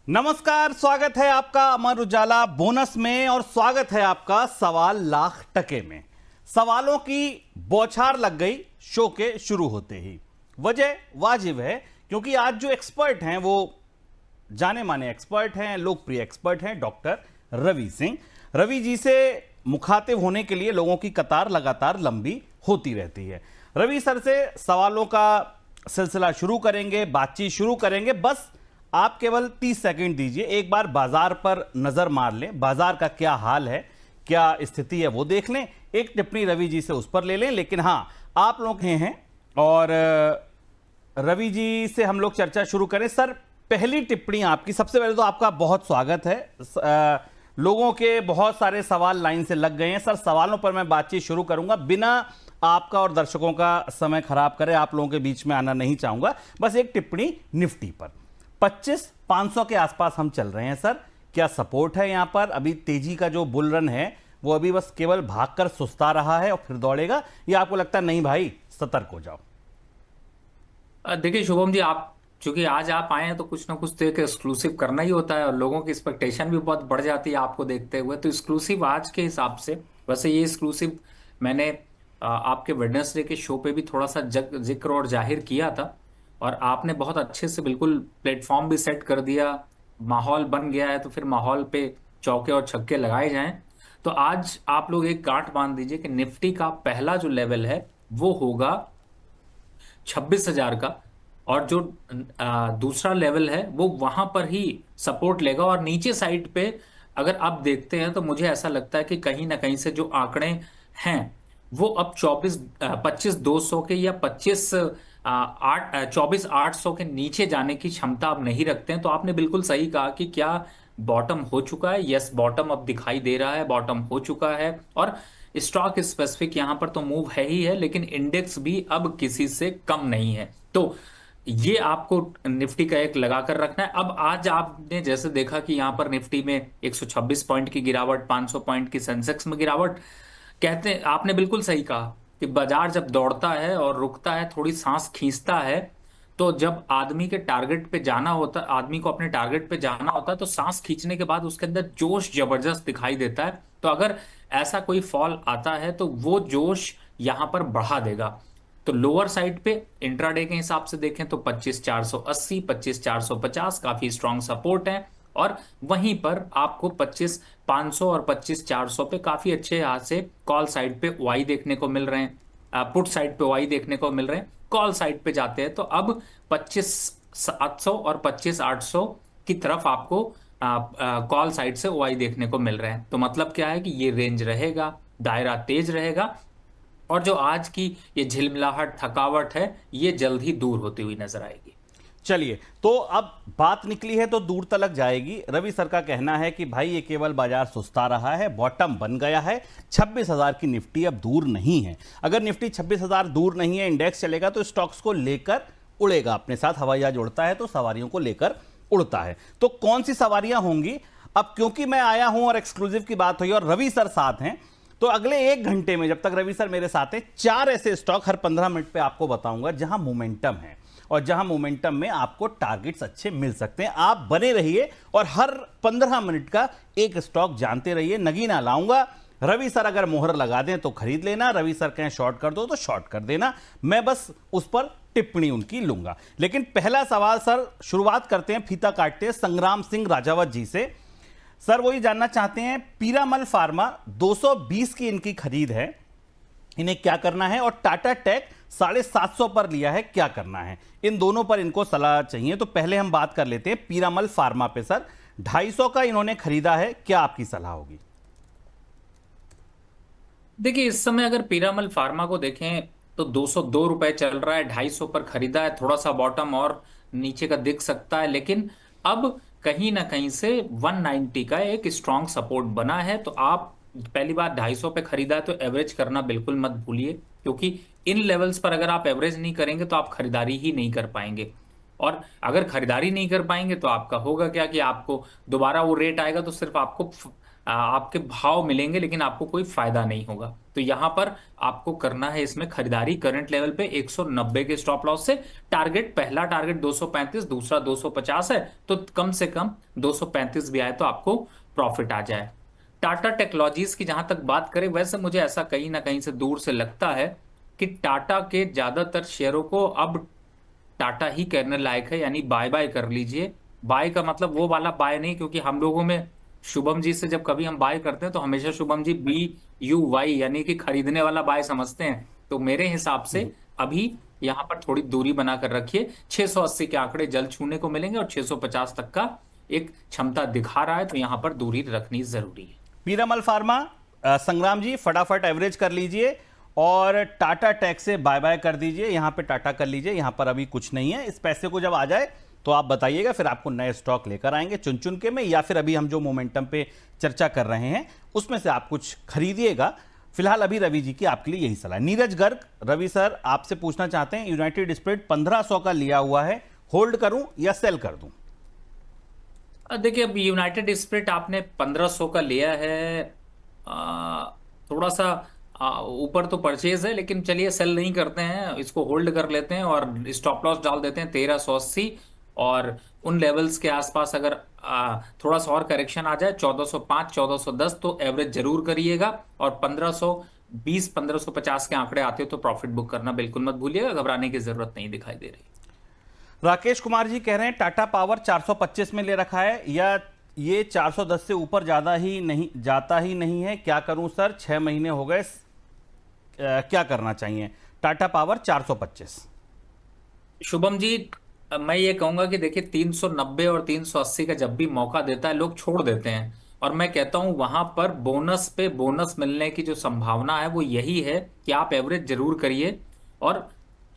नमस्कार, स्वागत है आपका अमर उजाला बोनस में और स्वागत है आपका सवाल लाख टके में। सवालों की बौछार लग गई शो के शुरू होते ही। वजह वाजिब है क्योंकि आज जो एक्सपर्ट हैं वो जाने माने एक्सपर्ट हैं, लोकप्रिय एक्सपर्ट हैं, डॉक्टर रवि सिंह। रवि जी से मुखातिब होने के लिए लोगों की कतार लगातार लंबी होती रहती है। रवि सर से सवालों का सिलसिला शुरू करेंगे, बातचीत शुरू करेंगे। बस आप केवल 30 सेकंड दीजिए, एक बार बाजार पर नजर मार लें, बाजार का क्या हाल है, क्या स्थिति है वो देख लें, एक टिप्पणी रवि जी से उस पर ले लें। लेकिन हां, आप लोग हैं और रवि जी से हम लोग चर्चा शुरू करें। सर, पहली टिप्पणी आपकी। सबसे पहले तो आपका बहुत स्वागत है। लोगों के बहुत सारे सवाल लाइन से लग गए हैं। सर, सवालों पर मैं बातचीत शुरू करूंगा, बिना आपका और दर्शकों का समय खराब करे आप लोगों के बीच में आना नहीं चाहूंगा। बस एक टिप्पणी निफ्टी पर 25,500 के आसपास हम चल रहे हैं। सर, क्या सपोर्ट है यहां पर? अभी तेजी का जो बुल रन है वो अभी बस केवल भागकर सुस्ता रहा है और फिर दौड़ेगा, या आपको लगता है नहीं भाई सतर्क हो जाओ? देखिए शुभम जी, आप चूंकि आज आप आए हैं तो कुछ ना कुछ तो एक एक्सक्लूसिव करना ही होता है और लोगों की एक्सपेक्टेशन भी बहुत बढ़ जाती है आपको देखते हुए। तो एक्सक्लूसिव आज के हिसाब से, वैसे ये एक्सक्लूसिव मैंने आपके वेडनेसडे के शो पे भी थोड़ा सा जिक्र और जाहिर किया था और आपने बहुत अच्छे से बिल्कुल प्लेटफॉर्म भी सेट कर दिया। माहौल बन गया है तो फिर माहौल पे चौके और छक्के लगाए जाएं। तो आज आप लोग एक गांठ बांध दीजिए कि निफ्टी का पहला जो लेवल है वो होगा 26,000 का, और जो दूसरा लेवल है वो वहां पर ही सपोर्ट लेगा। और नीचे साइड पे अगर आप देखते हैं तो मुझे ऐसा लगता है कि कहीं ना कहीं से जो आंकड़े हैं वो अब 25,200 के या 24,800 के नीचे जाने की क्षमता अब नहीं रखते हैं। तो आपने बिल्कुल सही कहा कि क्या बॉटम हो चुका है? यस, बॉटम अब दिखाई दे रहा है, बॉटम हो चुका है। और स्टॉक स्पेसिफिक यहां पर तो मूव है ही है, लेकिन इंडेक्स भी अब किसी से कम नहीं है। तो ये आपको निफ्टी का एक लगाकर रखना है। अब आज आपने जैसे देखा कि यहां पर निफ्टी में 126 पॉइंट की गिरावट, 500 पॉइंट की सेंसेक्स में गिरावट। कहते आपने बिल्कुल सही कहा कि बाजार जब दौड़ता है और रुकता है, थोड़ी सांस खींचता है, तो जब आदमी के टारगेट पे जाना होता, आदमी को अपने टारगेट पे जाना होता है, तो सांस खींचने के बाद उसके अंदर जोश जबरदस्त दिखाई देता है। तो अगर ऐसा कोई फॉल आता है तो वो जोश यहां पर बढ़ा देगा। तो लोअर साइड पे इंट्राडे के हिसाब से देखें तो 25,480, 25,450 काफी स्ट्रांग सपोर्ट है। और वहीं पर आपको 25,500 और 25,400 पे काफी अच्छे हाथ से कॉल साइड पे वाई देखने को मिल रहे हैं, पुट साइड पे वाई देखने को मिल रहे हैं। कॉल साइड पे जाते हैं तो अब 25,700 और 25,800 की तरफ आपको कॉल साइड से वाई देखने को मिल रहे हैं। तो मतलब क्या है कि ये रेंज रहेगा, दायरा तेज रहेगा, और जो आज की ये झिलमिलाहट, थकावट है, ये जल्द ही दूर होती हुई नजर आएगी। चलिए, तो अब बात निकली है तो दूर तलक जाएगी। रवि सर का कहना है कि भाई ये केवल बाजार सुस्ता रहा है, बॉटम बन गया है, 26,000 की निफ्टी अब दूर नहीं है। अगर निफ्टी 26,000 दूर नहीं है, इंडेक्स चलेगा तो स्टॉक्स को लेकर उड़ेगा। अपने साथ हवाई जहाज उड़ता है तो सवारियों को लेकर उड़ता है। तो कौन सी सवारियां होंगी? अब क्योंकि मैं आया हूं और एक्सक्लूसिव की बात हुई और रवि सर साथ हैं, तो अगले 1 घंटे में जब तक रवि सर मेरे साथ हैं, 4 ऐसे स्टॉक हर 15 मिनट पे आपको बताऊंगा जहां मोमेंटम है और जहां मोमेंटम में आपको टारगेट्स अच्छे मिल सकते हैं। आप बने रहिए और हर 15 मिनट का एक स्टॉक जानते रहिए। नगीना लाऊंगा, रवि सर अगर मोहर लगा दें तो खरीद लेना, रवि सर कहें शॉर्ट कर दो तो शॉर्ट कर देना। मैं बस उस पर टिप्पणी उनकी लूंगा। लेकिन पहला सवाल सर, शुरुआत करते हैं, फीता काटते हैं संग्राम सिंह राजावत जी से। सर, वो ये जानना चाहते हैं, पीरामल फार्मा 220 की इनकी खरीद है, इन्हें क्या करना है? और टाटा टेक 750 पर लिया है, क्या करना है? इन दोनों पर इनको सलाह चाहिए। तो पहले हम बात कर लेते हैं पीरामल फार्मा पे। सर, 250 का इन्होंने खरीदा है, क्या आपकी सलाह होगी? देखिए, इस समय अगर पीरामल फार्मा को देखें तो 202 रुपए चल रहा है, 250 पर खरीदा है। थोड़ा सा बॉटम और नीचे का दिख सकता है, लेकिन अब कहीं ना कहीं से 190 का एक स्ट्रांग सपोर्ट बना है। तो आप पहली बार 250 पे खरीदा है तो एवरेज करना बिल्कुल मत भूलिए, क्योंकि इन लेवल्स पर अगर आप एवरेज नहीं करेंगे तो आप खरीदारी ही नहीं कर पाएंगे। और अगर खरीदारी नहीं कर पाएंगे तो आपका होगा क्या कि आपको दोबारा वो रेट आएगा तो सिर्फ आपको आपके भाव मिलेंगे, लेकिन आपको कोई फायदा नहीं होगा। तो यहां पर आपको करना है इसमें खरीदारी करंट लेवल पे 190 के स्टॉप लॉस से। टारगेट, पहला टारगेट 235, दूसरा 250 है, तो कम से कम 235 भी आए तो आपको प्रॉफिट आ जाए। टाटा टेक्नोलॉजीज की जहां तक बात करें, वैसे मुझे ऐसा कहीं ना कहीं से दूर से लगता है कि टाटा के ज्यादातर शेयरों को अब टाटा ही कहने लायक है, यानी बाय बाय कर लीजिए। बाय का मतलब वो वाला बाय नहीं, क्योंकि हम लोगों में शुभम जी से जब कभी हम बाय करते हैं तो हमेशा शुभम जी BUY यानी कि खरीदने वाला बाय समझते हैं। तो मेरे हिसाब से अभी यहां पर थोड़ी दूरी बनाकर रखिए। 680 के आंकड़े जल्द छूने को मिलेंगे और 650 तक का एक क्षमता दिखा रहा है, तो यहां पर दूरी रखनी जरूरी है। पीरामल फार्मा, संग्राम जी फटाफट एवरेज कर लीजिए और टाटा टेक से बाय बाय कर दीजिए। यहां पे टाटा कर लीजिए, यहां पर अभी कुछ नहीं है। इस पैसे को जब आ जाए तो आप बताइएगा, फिर आपको नए स्टॉक लेकर आएंगे चुन चुन के में, या फिर अभी हम जो मोमेंटम पे चर्चा कर रहे हैं उसमें से आप कुछ खरीदिएगा। फिलहाल अभी रवि जी की आपके लिए यही सलाह। नीरज गर्ग, रवि सर आपसे पूछना चाहते हैं, यूनाइटेड स्पिरिट 1500 का लिया हुआ है, होल्ड करूं या सेल कर दूं? देखिए, अब यूनाइटेड स्पिरिट आपने 1500 का लिया है, थोड़ा सा ऊपर तो परचेज है, लेकिन चलिए सेल नहीं करते हैं, इसको होल्ड कर लेते हैं और स्टॉप लॉस डाल देते हैं 1380। और उन लेवल्स के आसपास अगर थोड़ा सा और करेक्शन आ जाए 1405 1410 तो एवरेज जरूर करिएगा। और 1520 1550 के आंकड़े आते हो तो प्रॉफिट बुक करना बिल्कुल मत भूलिएगा, घबराने की जरूरत नहीं दिखाई दे रही। राकेश कुमार जी कह रहे हैं टाटा पावर 425 में ले रखा है, या ये 410 से ऊपर जाता ही नहीं है, क्या करूं सर? 6 महीने हो गए, क्या करना चाहिए? टाटा पावर 425। शुभम जी, मैं ये कहूंगा कि देखिए 390 और 380 का जब भी मौका देता है लोग छोड़ देते हैं, और मैं कहता हूं वहां पर बोनस पे बोनस मिलने की जो संभावना है वो यही है कि आप एवरेज जरूर करिए। और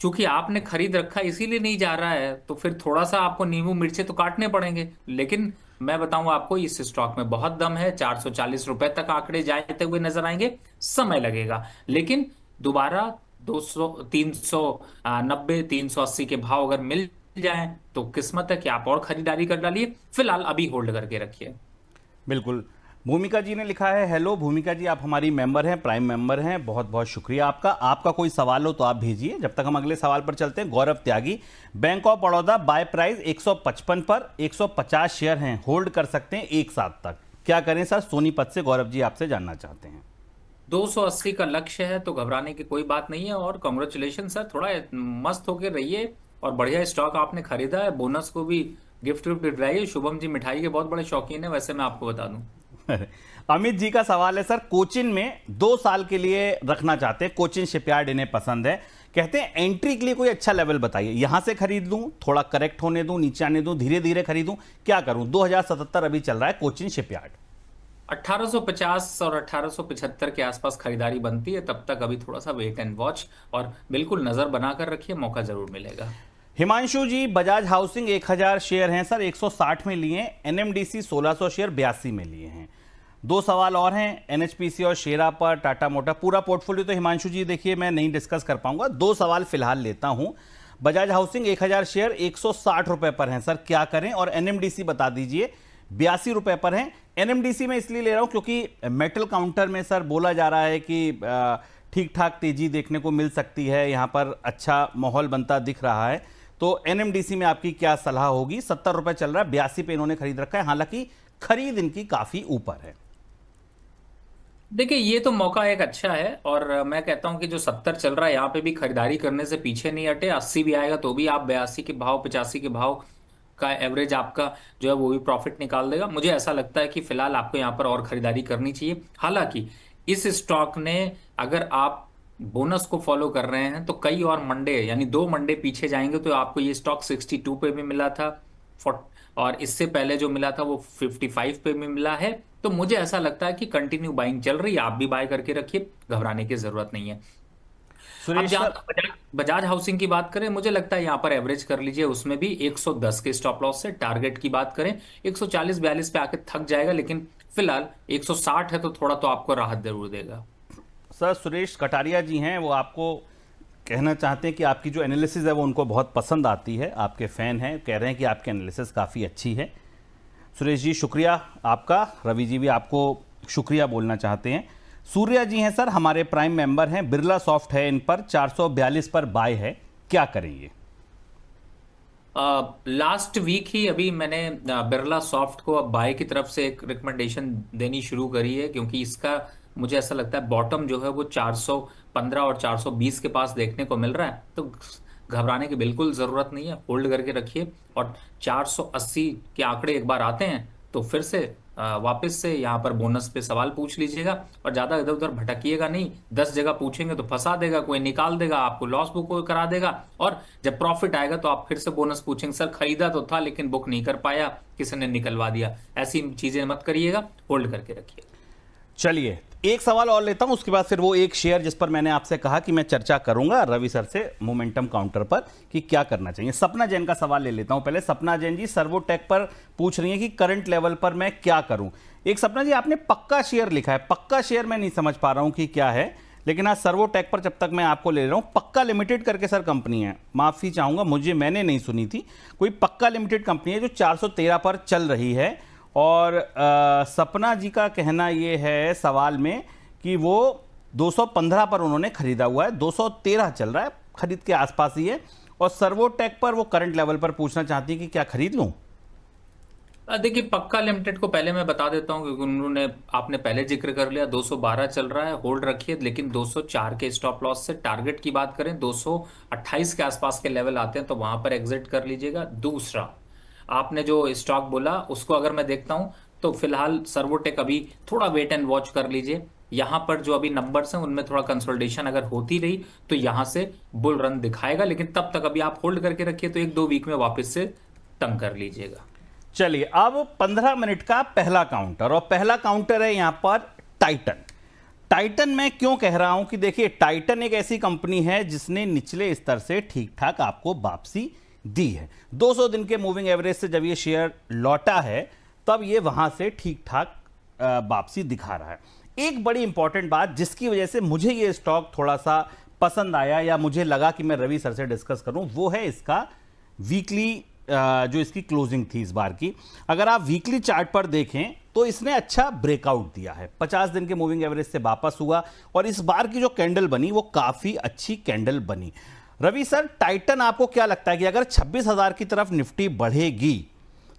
चूंकि आपने खरीद रखा इसीलिए नहीं जा रहा है, तो फिर थोड़ा सा आपको नींबू मिर्चे तो काटने पड़ेंगे। लेकिन मैं बताऊं आपको, इस स्टॉक में बहुत दम है। 440 रुपए तक आंकड़े जाते हुए नजर आएंगे, समय लगेगा, लेकिन दोबारा 200 390 380 के भाव अगर मिल जाए तो किस्मत है कि आप और खरीदारी कर डालिए। फिलहाल अभी होल्ड करके रखिए। बिल्कुल। भूमिका जी ने लिखा है, हेलो भूमिका जी, आप हमारी मेंबर हैं, प्राइम मेंबर हैं, बहुत बहुत शुक्रिया आपका। आपका कोई सवाल हो तो आप भेजिए, जब तक हम अगले सवाल पर चलते हैं। Gaurav Tyagi, bank of Baroda buy price 155 पर 150 शेयर हैं, होल्ड कर सकते हैं एक साथ तक, क्या करें सर? सोनीपत से गौरव जी आपसे जानना चाहते हैं। 280 का लक्ष्य है तो घबराने की कोई बात नहीं है। और कांग्रेचुलेशन सर, थोड़ा मस्त होकर रहिए और बढ़िया स्टॉक आपने खरीदा है, बोनस को भी गिफ्ट दिलाइए। शुभम जी मिठाई के बहुत बड़े शौकीन है, वैसे मैं आपको बता दूं। अमित जी का सवाल है, सर कोचिन में 2 साल के लिए रखना चाहते हैं, कोचिन शिपयार्ड इन्हें पसंद है, कहते हैं एंट्री के लिए कोई अच्छा लेवल बताइए, यहां से खरीद लूं, थोड़ा करेक्ट होने दूं, नीचे आने दूं, धीरे धीरे खरीदूं, क्या करूं? 2077 अभी चल रहा है कोचिन शिपयार्ड। 1850 और 1875 के आसपास खरीदारी बनती है, तब तक अभी थोड़ा सा वेट एंड वॉच और बिल्कुल नजर बनाकर रखिए, मौका जरूर मिलेगा। हिमांशु जी, बजाज हाउसिंग 1000 शेयर हैं सर, 160 में लिए, एनएमडीसी 1600 शेयर 82 में लिए हैं। 2 सवाल और हैं, एनएचपीसी और शेरा पर, टाटा मोटर, पूरा पोर्टफोलियो तो हिमांशु जी देखिए मैं नहीं डिस्कस कर पाऊंगा, 2 सवाल फिलहाल लेता हूं। बजाज हाउसिंग 1000 शेयर 160 रुपए पर हैं सर, क्या करें? और एनएमडीसी बता दीजिए, 82 रुपए पर हैं। एनएमडीसी में इसलिए ले रहा हूं क्योंकि मेटल काउंटर में सर बोला जा रहा है कि ठीक ठाक तेजी देखने को मिल सकती है, यहां पर अच्छा माहौल बनता दिख रहा है, तो एनएमडीसी में आपकी क्या सलाह होगी? 70 रुपए चल रहा है, 82 पे इन्होंने खरीद रखा है, हालांकि खरीद इनकी काफी ऊपर है। देखिए, ये तो मौका एक अच्छा है, और मैं कहता हूं कि जो 70 चल रहा है यहाँ पे भी खरीदारी करने से पीछे नहीं हटे। 80 भी आएगा तो भी आप 82 के भाव 85 के भाव का एवरेज आपका जो है वो भी प्रॉफिट निकाल देगा। मुझे ऐसा लगता है कि फिलहाल आपको यहाँ पर और खरीदारी करनी चाहिए। हालांकि इस स्टॉक ने, अगर आप बोनस को फॉलो कर रहे हैं तो कई और मंडे, यानी 2 मंडे पीछे जाएंगे तो आपको ये स्टॉक 62 पे भी मिला था, और इससे पहले जो मिला था वो 55 पे भी मिला है। तो मुझे ऐसा लगता है कि कंटिन्यू बाइंग चल रही है, आप भी बाय करके रखिए, घबराने की जरूरत नहीं है। अब सुरेश जहां सर, तक बजाज हाउसिंग की बात करें, मुझे लगता है यहां पर एवरेज कर लीजिए, उसमें भी 110 के स्टॉप लॉस से। टारगेट की बात करें 140-42 पे आके थक जाएगा, लेकिन फिलहाल 160 है तो थोड़ा तो आपको राहत जरूर देगा। सर सुरेश कटारिया जी हैं, वो आपको कहना चाहते हैं कि आपकी जो एनालिसिस है वो उनको बहुत पसंद आती है, आपके फैन हैं, कह रहे हैं कि आपकी एनालिसिस काफ़ी अच्छी है। सुरेश जी शुक्रिया आपका, रवि जी भी आपको शुक्रिया बोलना चाहते हैं। सूर्या जी हैं सर, हमारे प्राइम मेंबर हैं, बिरला सॉफ्ट है, इन पर 442 पर बाय है, क्या करेंगे? लास्ट वीक ही अभी मैंने बिरला सॉफ्ट को अब बाय की तरफ से एक रिकमेंडेशन देनी शुरू करी है, क्योंकि इसका मुझे ऐसा लगता है बॉटम जो है वो 415 और 420 के पास देखने को मिल रहा है। तो घबराने की बिल्कुल जरूरत नहीं है, होल्ड करके रखिए। और 480 के आंकड़े एक बार आते हैं तो फिर से वापस से यहाँ पर बोनस पे सवाल पूछ लीजिएगा, और ज्यादा इधर उधर भटकिएगा नहीं। 10 जगह पूछेंगे तो फंसा देगा, कोई निकाल देगा, आपको लॉस बुक करा देगा, और जब प्रॉफिट आएगा तो आप फिर से बोनस पूछेंगे, सर खरीदा तो था लेकिन बुक नहीं कर पाया, किसी ने निकलवा दिया। ऐसी चीजें मत करिएगा, होल्ड करके रखिए। चलिए एक सवाल और लेता हूं, उसके बाद फिर वो एक शेयर जिस पर मैंने आपसे कहा कि मैं चर्चा करूंगा रवि सर से मोमेंटम काउंटर पर कि क्या करना चाहिए। सपना जैन का सवाल ले लेता हूं पहले। सपना जैन जी सर्वोटेक पर पूछ रही हैं कि करंट लेवल पर मैं क्या करूं। एक सपना जी आपने पक्का शेयर लिखा है, पक्का शेयर मैं नहीं समझ पा रहा हूं कि क्या है, लेकिन आज सर्वोटेक पर जब तक मैं आपको ले रहा हूं, पक्का लिमिटेड करके सर कंपनी है, माफी चाहूंगा मैंने नहीं सुनी थी, कोई पक्का लिमिटेड कंपनी है जो 413 पर चल रही है। और सपना जी का कहना यह है सवाल में कि वो 215 पर उन्होंने खरीदा हुआ है, 213 चल रहा है, खरीद के आसपास ही है। और सर्वोटेक पर वो करंट लेवल पर पूछना चाहती है कि क्या खरीद लूं? देखिए पक्का लिमिटेड को पहले मैं बता देता हूं, क्योंकि उन्होंने आपने पहले जिक्र कर लिया, 212 चल रहा है, होल्ड रखिए। लेकिन 204 के स्टॉप लॉस से टारगेट की बात करें 228 के आसपास के लेवल आते हैं तो वहां पर एग्जिट कर लीजिएगा। दूसरा, आपने जो स्टॉक बोला उसको अगर मैं देखता हूं तो फिलहाल सर्वोटेक अभी थोड़ा वेट एंड वॉच कर लीजिए। यहां पर जो अभी नंबर्स हैं उनमें थोड़ा कंसोलिडेशन अगर होती रही तो यहां से बुल रन दिखाएगा, लेकिन तब तक अभी आप होल्ड करके रखिए, तो 1-2 वीक में वापस से तंग कर लीजिएगा। चलिए अब 15 मिनट का पहला काउंटर, और पहला काउंटर है यहां पर टाइटन। टाइटन मैं क्यों कह रहा हूं कि देखिए टाइटन एक ऐसी कंपनी है जिसने निचले स्तर से ठीक ठाक आपको वापसी दी है। 200 दिन के मूविंग एवरेज से जब ये शेयर लौटा है तब ये वहां से ठीक ठाक वापसी दिखा रहा है। एक बड़ी इंपॉर्टेंट बात जिसकी वजह से मुझे ये स्टॉक थोड़ा सा पसंद आया या मुझे लगा कि मैं रवि सर से डिस्कस करूं, वो है इसका वीकली जो इसकी क्लोजिंग थी इस बार की। अगर आप वीकली चार्ट पर देखें तो इसने अच्छा ब्रेकआउट दिया है, 50 दिन के मूविंग एवरेज से वापस हुआ, और इस बार की जो कैंडल बनी वो काफी अच्छी कैंडल बनी। रवि सर, टाइटन आपको क्या लगता है कि अगर 26,000 की तरफ निफ्टी बढ़ेगी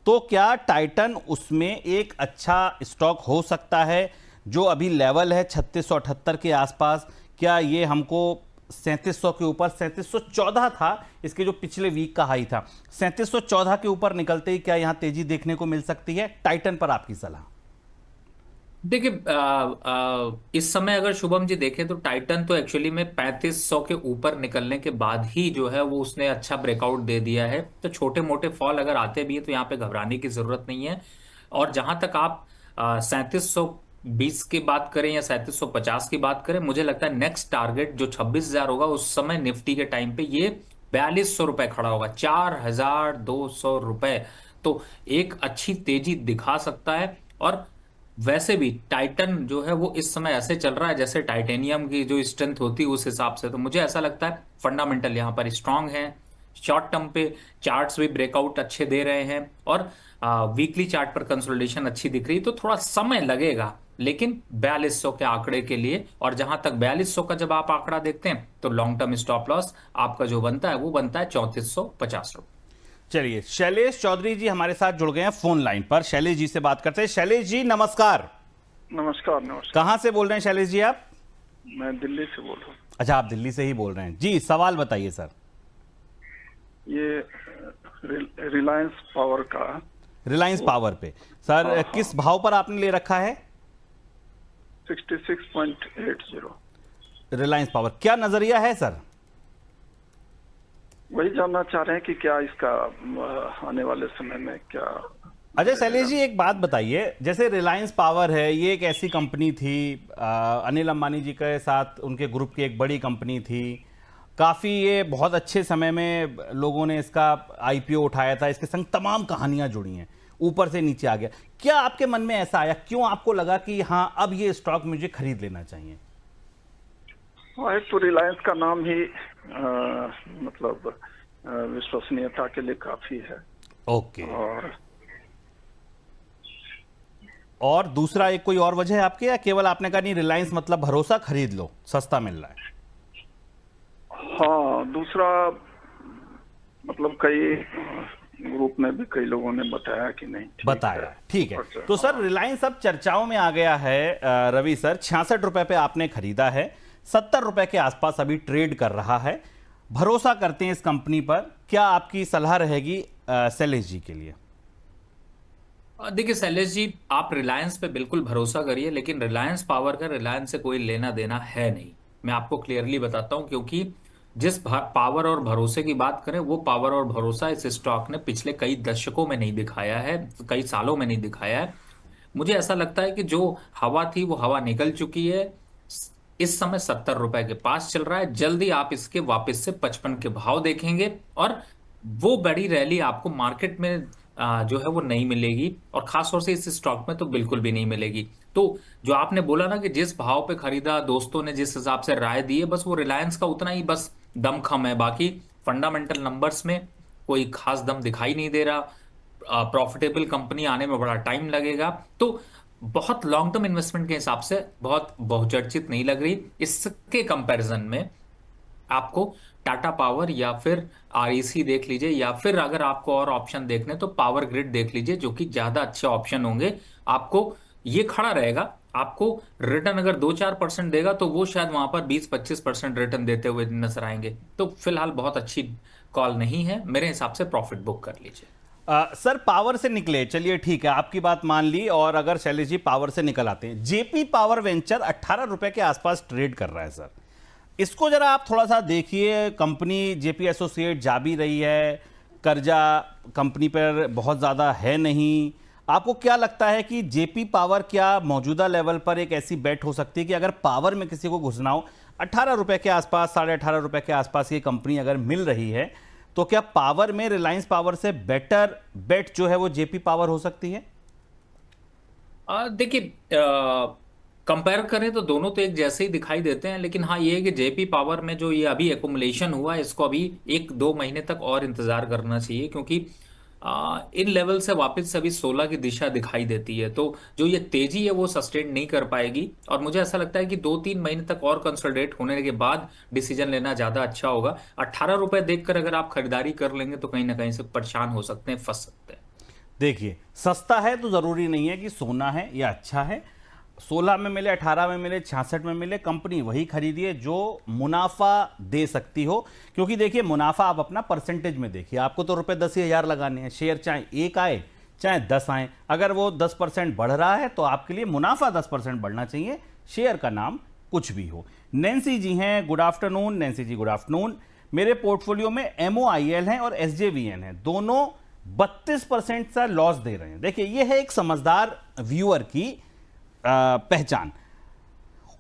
तो क्या टाइटन उसमें एक अच्छा स्टॉक हो सकता है? जो अभी लेवल है 3678 के आसपास, क्या ये हमको 3700 के ऊपर, 3714 था इसके जो पिछले वीक का हाई था, 3714 के ऊपर निकलते ही क्या यहां तेजी देखने को मिल सकती है? टाइटन पर आपकी सलाह। देखिए इस समय अगर शुभम जी देखें तो टाइटन तो एक्चुअली में 3500 के ऊपर निकलने के बाद ही जो है वो उसने अच्छा ब्रेकआउट दे दिया है। तो छोटे मोटे फॉल अगर आते भी हैं तो यहाँ पे घबराने की जरूरत नहीं है। और जहां तक आप 3720 की बात करें या 3750 की बात करें, मुझे लगता है नेक्स्ट टारगेट जो 26,000 होगा उस समय निफ्टी के टाइम पे ये 4200 रुपए खड़ा होगा, 4200 रुपए। तो एक अच्छी तेजी दिखा सकता है। और वैसे भी टाइटन जो है वो इस समय ऐसे चल रहा है जैसे टाइटेनियम की जो स्ट्रेंथ होती है उस हिसाब से। तो मुझे ऐसा लगता है फंडामेंटल यहाँ पर स्ट्रांग है। शॉर्ट टर्म पे चार्ट्स भी ब्रेकआउट अच्छे दे रहे हैं, और वीकली चार्ट पर कंसोलिडेशन अच्छी दिख रही है। तो थोड़ा समय लगेगा लेकिन 4200 के आंकड़े के लिए, और जहां तक 4200 का जब आप आंकड़ा देखते हैं तो लॉन्ग टर्म स्टॉप लॉस आपका जो बनता है वो बनता है 3450 रुपए। चलिए शैलेश चौधरी जी हमारे साथ जुड़ गए हैं फोन लाइन पर, शैलेश जी से बात करते हैं। शैलेश जी नमस्कार। नमस्कार। नमस्कार। कहां से बोल रहे हैं शैलेश जी आप? मैं दिल्ली से बोल रहा हूँ। अच्छा, आप दिल्ली से ही बोल रहे हैं जी, सवाल बताइए सर। ये रिलायंस पावर का, रिलायंस पावर पे सर किस भाव पर आपने ले रखा है? 66.80। रिलायंस पावर, क्या नजरिया है सर? वही जानना चाह रहे हैं कि क्या इसका आने वाले समय में क्या। अच्छा शैलेश जी एक बात बताइए, जैसे रिलायंस पावर है ये एक ऐसी कंपनी थी, अनिल अंबानी जी के साथ उनके ग्रुप की एक बड़ी कंपनी थी, काफ़ी ये बहुत अच्छे समय में लोगों ने इसका आईपीओ उठाया था, इसके संग तमाम कहानियां जुड़ी हैं, ऊपर से नीचे आ गया। क्या आपके मन में ऐसा आया, क्यों आपको लगा कि हाँ अब ये स्टॉक मुझे खरीद लेना चाहिए? एक तो रिलायंस का नाम ही मतलब विश्वसनीयता के लिए काफी है। ओके। और और दूसरा एक कोई और वजह है आपके, या केवल आपने कहा नहीं रिलायंस मतलब भरोसा, खरीद लो सस्ता मिल रहा है? हाँ, दूसरा मतलब कई ग्रुप में भी कई लोगों ने बताया कि नहीं ठीक बताया, है। ठीक है। अच्छा, तो सर रिलायंस अब चर्चाओं में आ गया है। रवि सर, 66 रुपए पे आपने खरीदा है, 70 रुपए के आसपास अभी ट्रेड कर रहा है, भरोसा करते हैं इस कंपनी पर, क्या आपकी सलाह रहेगी शैलेश जी के लिए? देखिए शैलेश जी, आप रिलायंस पे बिल्कुल भरोसा करिए, लेकिन रिलायंस पावर का रिलायंस से कोई लेना देना है नहीं। मैं आपको क्लियरली बताता हूं, क्योंकि जिस पावर और भरोसे की बात करें, वो पावर और भरोसा इस स्टॉक ने पिछले कई दशकों में नहीं दिखाया है, कई सालों में नहीं दिखाया है। मुझे ऐसा लगता है कि जो हवा थी वो हवा निकल चुकी है। इस समय 70 रुपए के पास चल रहा है। जल्दी आप इसके वापस से 55 के भाव देखेंगे, और वो बड़ी रैली आपको मार्केट में जो है वो नहीं मिलेगी, और खासतौर से इस स्टॉक में तो बिल्कुल भी नहीं मिलेगी। तो जो आपने बोला ना कि जिस भाव पे खरीदा, दोस्तों ने जिस हिसाब से राय दी है, बस वो रिलायंस का उतना ही बस दमखम है। बाकी फंडामेंटल नंबर्स में कोई खास दम दिखाई नहीं दे रहा। प्रॉफिटेबल कंपनी आने में बड़ा टाइम लगेगा, तो बहुत लॉन्ग टर्म इन्वेस्टमेंट के हिसाब से बहुत बहुचर्चित नहीं लग रही। इसके कंपैरिजन में आपको टाटा पावर या फिर आरईसी देख लीजिए, या फिर अगर आपको और ऑप्शन देखने तो पावर ग्रिड देख लीजिए, जो कि ज्यादा अच्छे ऑप्शन होंगे। आपको ये खड़ा रहेगा, आपको रिटर्न अगर 2-4% देगा तो वो शायद वहां पर 20-25% रिटर्न देते हुए नजर आएंगे। तो फिलहाल बहुत अच्छी कॉल नहीं है मेरे हिसाब से, प्रॉफिट बुक कर लीजिए। सर पावर से निकले, चलिए ठीक है, आपकी बात मान ली। और अगर शैलेश जी पावर से निकल आते हैं, जेपी पावर वेंचर 18 रुपए के आसपास ट्रेड कर रहा है सर, इसको जरा आप थोड़ा सा देखिए। कंपनी जेपी एसोसिएट जा भी रही है, कर्जा कंपनी पर बहुत ज़्यादा है नहीं। आपको क्या लगता है कि जेपी पावर क्या मौजूदा लेवल पर एक ऐसी बेट हो सकती है कि अगर पावर में किसी को घुसना हो, 18 रुपए के आसपास, 18.5 रुपए के आसपास ये कंपनी अगर मिल रही है, तो क्या पावर में रिलायंस पावर से बेटर बेट जो है वो जेपी पावर हो सकती है? देखिए, कंपेयर करें तो दोनों तो एक जैसे ही दिखाई देते हैं, लेकिन हाँ ये है कि जेपी पावर में जो ये अभी एकुमुलेशन हुआ है, इसको अभी 1-2 महीने तक और इंतजार करना चाहिए, क्योंकि इन लेवल से वापस से अभी 16 की दिशा दिखाई देती है। तो जो ये तेजी है वो सस्टेन नहीं कर पाएगी, और मुझे ऐसा लगता है कि 2-3 महीने तक और कंसोलिडेट होने के बाद डिसीजन लेना ज्यादा अच्छा होगा। 18 रुपए देखकर अगर आप खरीदारी कर लेंगे तो कहीं ना कहीं से परेशान हो सकते हैं, फंस सकते हैं। देखिए, सस्ता है तो जरूरी नहीं है कि सोना है या अच्छा है। 16 में मिले, 18 में मिले, 66 में मिले, कंपनी वही खरीदिए जो मुनाफा दे सकती हो। क्योंकि देखिए, मुनाफा आप अपना परसेंटेज में देखिए, आपको तो रुपए 10,000 लगाने हैं। शेयर चाहे 1 आए चाहे 10 आए, अगर वो 10% बढ़ रहा है तो आपके लिए मुनाफा 10% बढ़ना चाहिए, शेयर का नाम कुछ भी हो। नैन्सी जी हैं, गुड आफ्टरनून। नैन्सी जी गुड आफ्टरनून। मेरे पोर्टफोलियो में MOIL है और SJVN है, दोनों 32% का लॉस दे रहे हैं। देखिए, ये है एक समझदार व्यूअर की पहचान।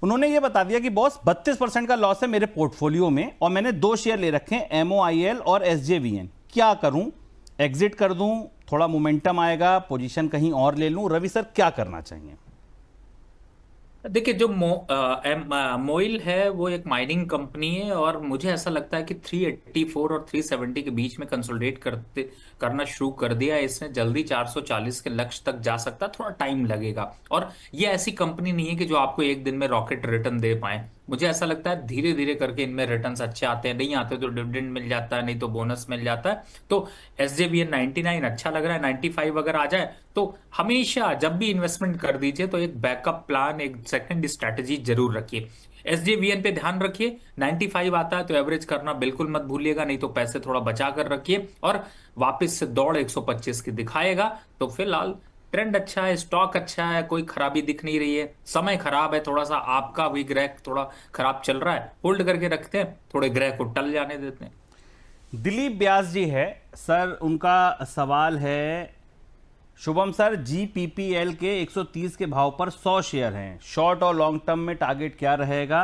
उन्होंने ये बता दिया कि बॉस 32% का लॉस है मेरे पोर्टफोलियो में, और मैंने 2 शेयर ले रखे हैं, MOIL और SJVN। क्या करूं? एग्जिट कर दूं, थोड़ा मोमेंटम आएगा, पोजीशन कहीं और ले लूं? रवि सर क्या करना चाहिए? देखिए, जो मोइल है वो एक माइनिंग कंपनी है, और मुझे ऐसा लगता है कि 384 और 370 के बीच में कंसोलिडेट करना शुरू कर दिया है इसने। जल्दी 440 के लक्ष्य तक जा सकता है, थोड़ा टाइम लगेगा। और ये ऐसी कंपनी नहीं है कि जो आपको एक दिन में रॉकेट रिटर्न दे पाए। मुझे ऐसा लगता है धीरे धीरे करके इनमें रिटर्न्स अच्छे आते हैं, नहीं आते तो डिविडेंड मिल जाता है, नहीं तो बोनस मिल जाता है। तो SJVN 99 अच्छा लग रहा है, 95 अगर आ जाए तो हमेशा जब भी इन्वेस्टमेंट कर दीजिए तो एक बैकअप प्लान, एक सेकंड स्ट्रैटेजी जरूर रखिए। SJVN पे ध्यान रखिए, 95 आता है तो एवरेज करना बिल्कुल मत भूलिएगा, नहीं तो पैसे थोड़ा बचा कर रखिए, और वापस से दौड़ 125 की दिखाएगा तो फिलहाल ट्रेंड अच्छा है, स्टॉक अच्छा है, कोई खराबी दिख नहीं रही है। समय खराब है थोड़ा सा, आपका भी ग्रह थोड़ा खराब चल रहा है, होल्ड करके रखते हैं, थोड़े ग्रह को टल जाने देते हैं। दिलीप व्यास जी है सर, उनका सवाल है, शुभम सर, GPPL के 130 के भाव पर 100 शेयर हैं, शॉर्ट और लॉन्ग टर्म में टारगेट क्या रहेगा?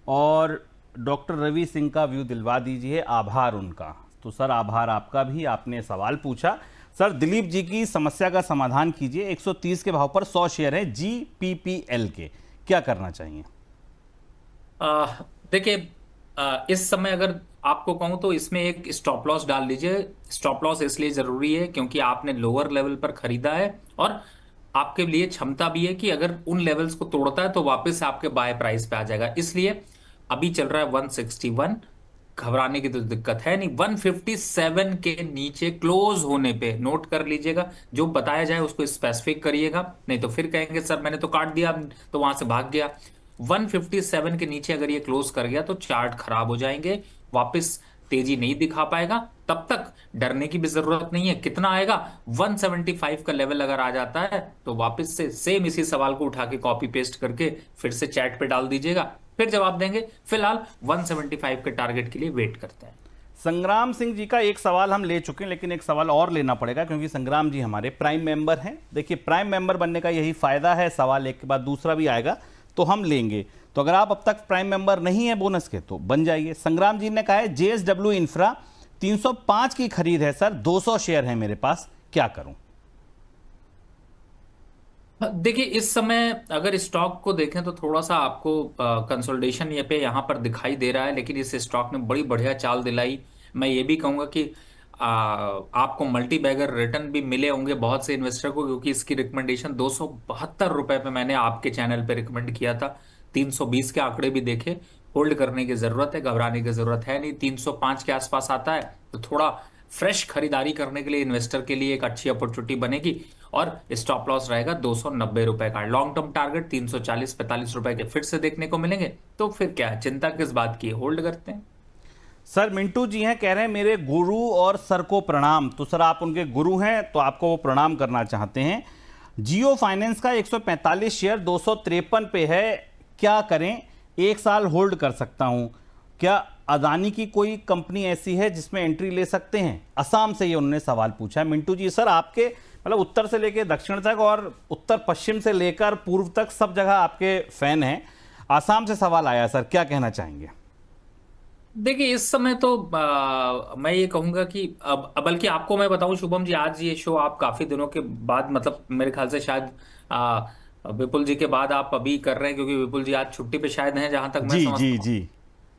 और डॉक्टर रवि सिंह का व्यू दिलवा दीजिए, आभार उनका। तो सर आभार आपका भी, आपने सवाल पूछा। सर दिलीप जी की समस्या का समाधान कीजिए। 130 के भाव पर 100 शेयर है GPPL के, क्या करना चाहिए? देखिए, इस समय अगर आपको कहूं तो इसमें एक स्टॉप लॉस डाल लीजिए। स्टॉप लॉस इसलिए जरूरी है क्योंकि आपने लोअर लेवल पर खरीदा है, और आपके लिए क्षमता भी है कि अगर उन लेवल्स को तोड़ता है तो वापस आपके बाय प्राइस पे आ जाएगा। इसलिए अभी चल रहा है 161, घबराने की तो दिक्कत है नहीं। 157 के नीचे क्लोज होने पे नोट कर लीजिएगा, जो बताया जाए उसको स्पेसिफिक करिएगा, नहीं तो फिर कहेंगे सर मैंने तो काट दिया तो वहां से भाग गया। 157 के नीचे अगर ये क्लोज कर गया तो चार्ट खराब हो जाएंगे, वापस तेजी नहीं दिखा पाएगा। तब तक डरने की भी जरूरत नहीं है। कितना आएगा? 175 का लेवल अगर आ जाता है तो वापस से सेम इसी सवाल को उठा के कॉपी पेस्ट करके फिर से चैट पे डाल दीजिएगा, फिर जवाब देंगे। फिलहाल 175 के टारगेट के लिए वेट करते हैं। संग्राम सिंह जी का एक सवाल हम ले चुके हैं, लेकिन एक सवाल और लेना पड़ेगा क्योंकि संग्राम जी हमारे प्राइम मेंबर हैं। देखिए, प्राइम मेंबर बनने का यही फायदा है, सवाल एक के बाद दूसरा भी आएगा तो हम लेंगे। तो अगर आप अब तक प्राइम मेंबर नहीं है बोनस के तो बन जाइए। संग्राम जी ने कहा है JSW इंफ्रा 305 की खरीद है सर, 200 शेयर है मेरे पास, क्या करूं? देखिए, इस समय अगर स्टॉक को देखें तो थोड़ा सा आपको कंसोलिडेशन ये पे यहाँ पर दिखाई दे रहा है, लेकिन इस स्टॉक ने बड़ी बढ़िया चाल दिलाई। मैं ये भी कहूंगा कि आपको मल्टी बैगर रिटर्न भी मिले होंगे बहुत से इन्वेस्टर को, क्योंकि इसकी रिकमेंडेशन 272 रुपए पे मैंने आपके चैनल पे रिकमेंड किया था। 320 के आंकड़े भी देखे, होल्ड करने की जरूरत है, घबराने की जरूरत है नहीं। 305 के आसपास आता है तो थोड़ा फ्रेश खरीदारी करने के लिए इन्वेस्टर के लिए एक अच्छी अपॉर्चुनिटी बनेगी। और स्टॉप लॉस रहेगा 290 रुपए का। लॉन्ग टर्म टारगेट 340-45 रुपए के फिर से देखने को मिलेंगे। तो फिर क्या है, चिंता किस बात की, होल्ड करते हैं। सर मिंटू जी हैं, कह रहे हैं मेरे गुरु और सर को प्रणाम। तो सर आप उनके गुरु हैं तो आपको वो प्रणाम करना चाहते हैं। जियो फाइनेंस का 145 शेयर 253 पे है, क्या करें? एक साल होल्ड कर सकता हूं, क्या अदानी की कोई कंपनी ऐसी है जिसमें एंट्री ले सकते हैं? असम से ये उन्होंने सवाल पूछा है। मिंटू जी, सर आपके मतलब उत्तर से लेकर दक्षिण तक और उत्तर पश्चिम से लेकर पूर्व तक सब जगह आपके फैन हैं। असम से सवाल आया सर, क्या कहना चाहेंगे? देखिए, इस समय तो मैं ये कहूंगा कि अब बल्कि आपको मैं बताऊं शुभम जी, आज ये शो आप काफी दिनों के बाद, मतलब मेरे ख्याल से शायद विपुल जी के बाद आप अभी कर रहे हैं, क्योंकि विपुल जी आज छुट्टी पे शायद हैं जहां तक मैं जी समझता जी हूं। जी।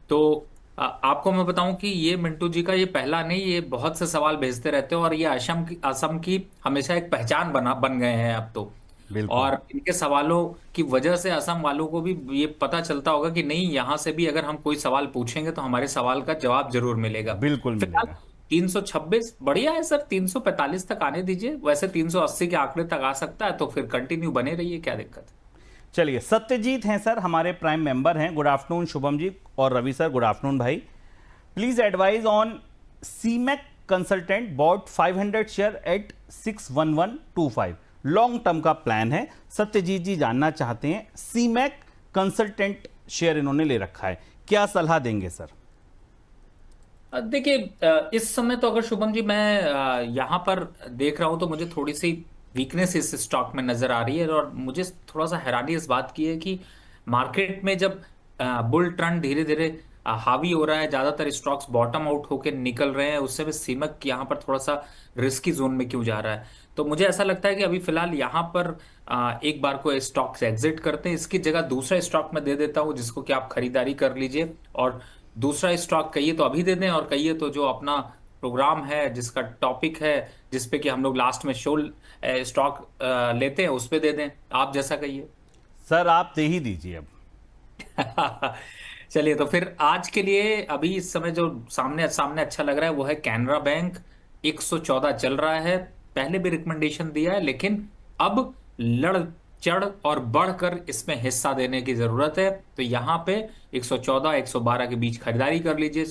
तो आपको मैं बताऊं कि ये मिंटू जी का ये पहला नहीं, ये बहुत से सवाल भेजते रहते हैं और ये असम की हमेशा एक पहचान बन गए हैं अब तो। बिल्कुल और इनके सवालों की वजह से असम वालों को भी ये पता चलता होगा कि नहीं, यहां से भी अगर हम कोई सवाल पूछेंगे तो हमारे सवाल का जवाब जरूर मिलेगा। बिल्कुल फिलहाल मिलेगा। 326 बढ़िया है सर, 345 तक आने दीजिए। वैसे 380 के आंकड़े तक आ सकता है, तो फिर कंटिन्यू बने रहिए, क्या दिक्कत है। चलिए, सत्यजीत हैं सर, हमारे प्राइम मेंबर हैं। गुड आफ्टरनून शुभम जी और रवि सर, गुड आफ्टरनून भाई। Please advise on Seamec consultant, bought 500 share at 61125। Long term का प्लान है। सत्यजीत जी जानना चाहते हैं, सीमेक कंसल्टेंट शेयर इन्होंने ले रखा है, क्या सलाह देंगे सर? देखिए, इस समय तो अगर शुभम जी मैं यहाँ पर देख रहा हूं तो मुझे थोड़ी सी वीकनेस इस स्टॉक में नजर आ रही है। और मुझे थोड़ा सा हैरानी इस बात की है कि मार्केट में जब बुल ट्रेंड धीरे धीरे हावी हो रहा है, ज्यादातर स्टॉक्स बॉटम आउट होकर निकल रहे हैं, उससे भी सीमक यहाँ पर थोड़ा सा रिस्की जोन में क्यों जा रहा है। तो मुझे ऐसा लगता है कि अभी फिलहाल यहाँ पर एक बार को स्टॉक से एग्जिट करते हैं, इसकी जगह दूसरा स्टॉक में दे देता हूँ जिसको कि आप खरीदारी कर लीजिए। और दूसरा स्टॉक कहिए तो अभी दे दें, और कहिए तो जो अपना प्रोग्राम है जिसका टॉपिक है जिसपे कि हम लोग लास्ट में शो स्टॉक लेते हैं उस पे दे दें, आप जैसा कहिए। सर आप दे ही दीजिए अब। चलिए, तो फिर आज के लिए अभी इस समय जो सामने सामने अच्छा लग रहा है वो है कैनरा बैंक। 114 चल रहा है, पहले भी रिकमेंडेशन दिया है, लेकिन अब लड़ चढ़ और बढ़कर इसमें हिस्सा देने की जरूरत है। तो यहाँ पे 114-112 के बीच खरीदारी कर लीजिए।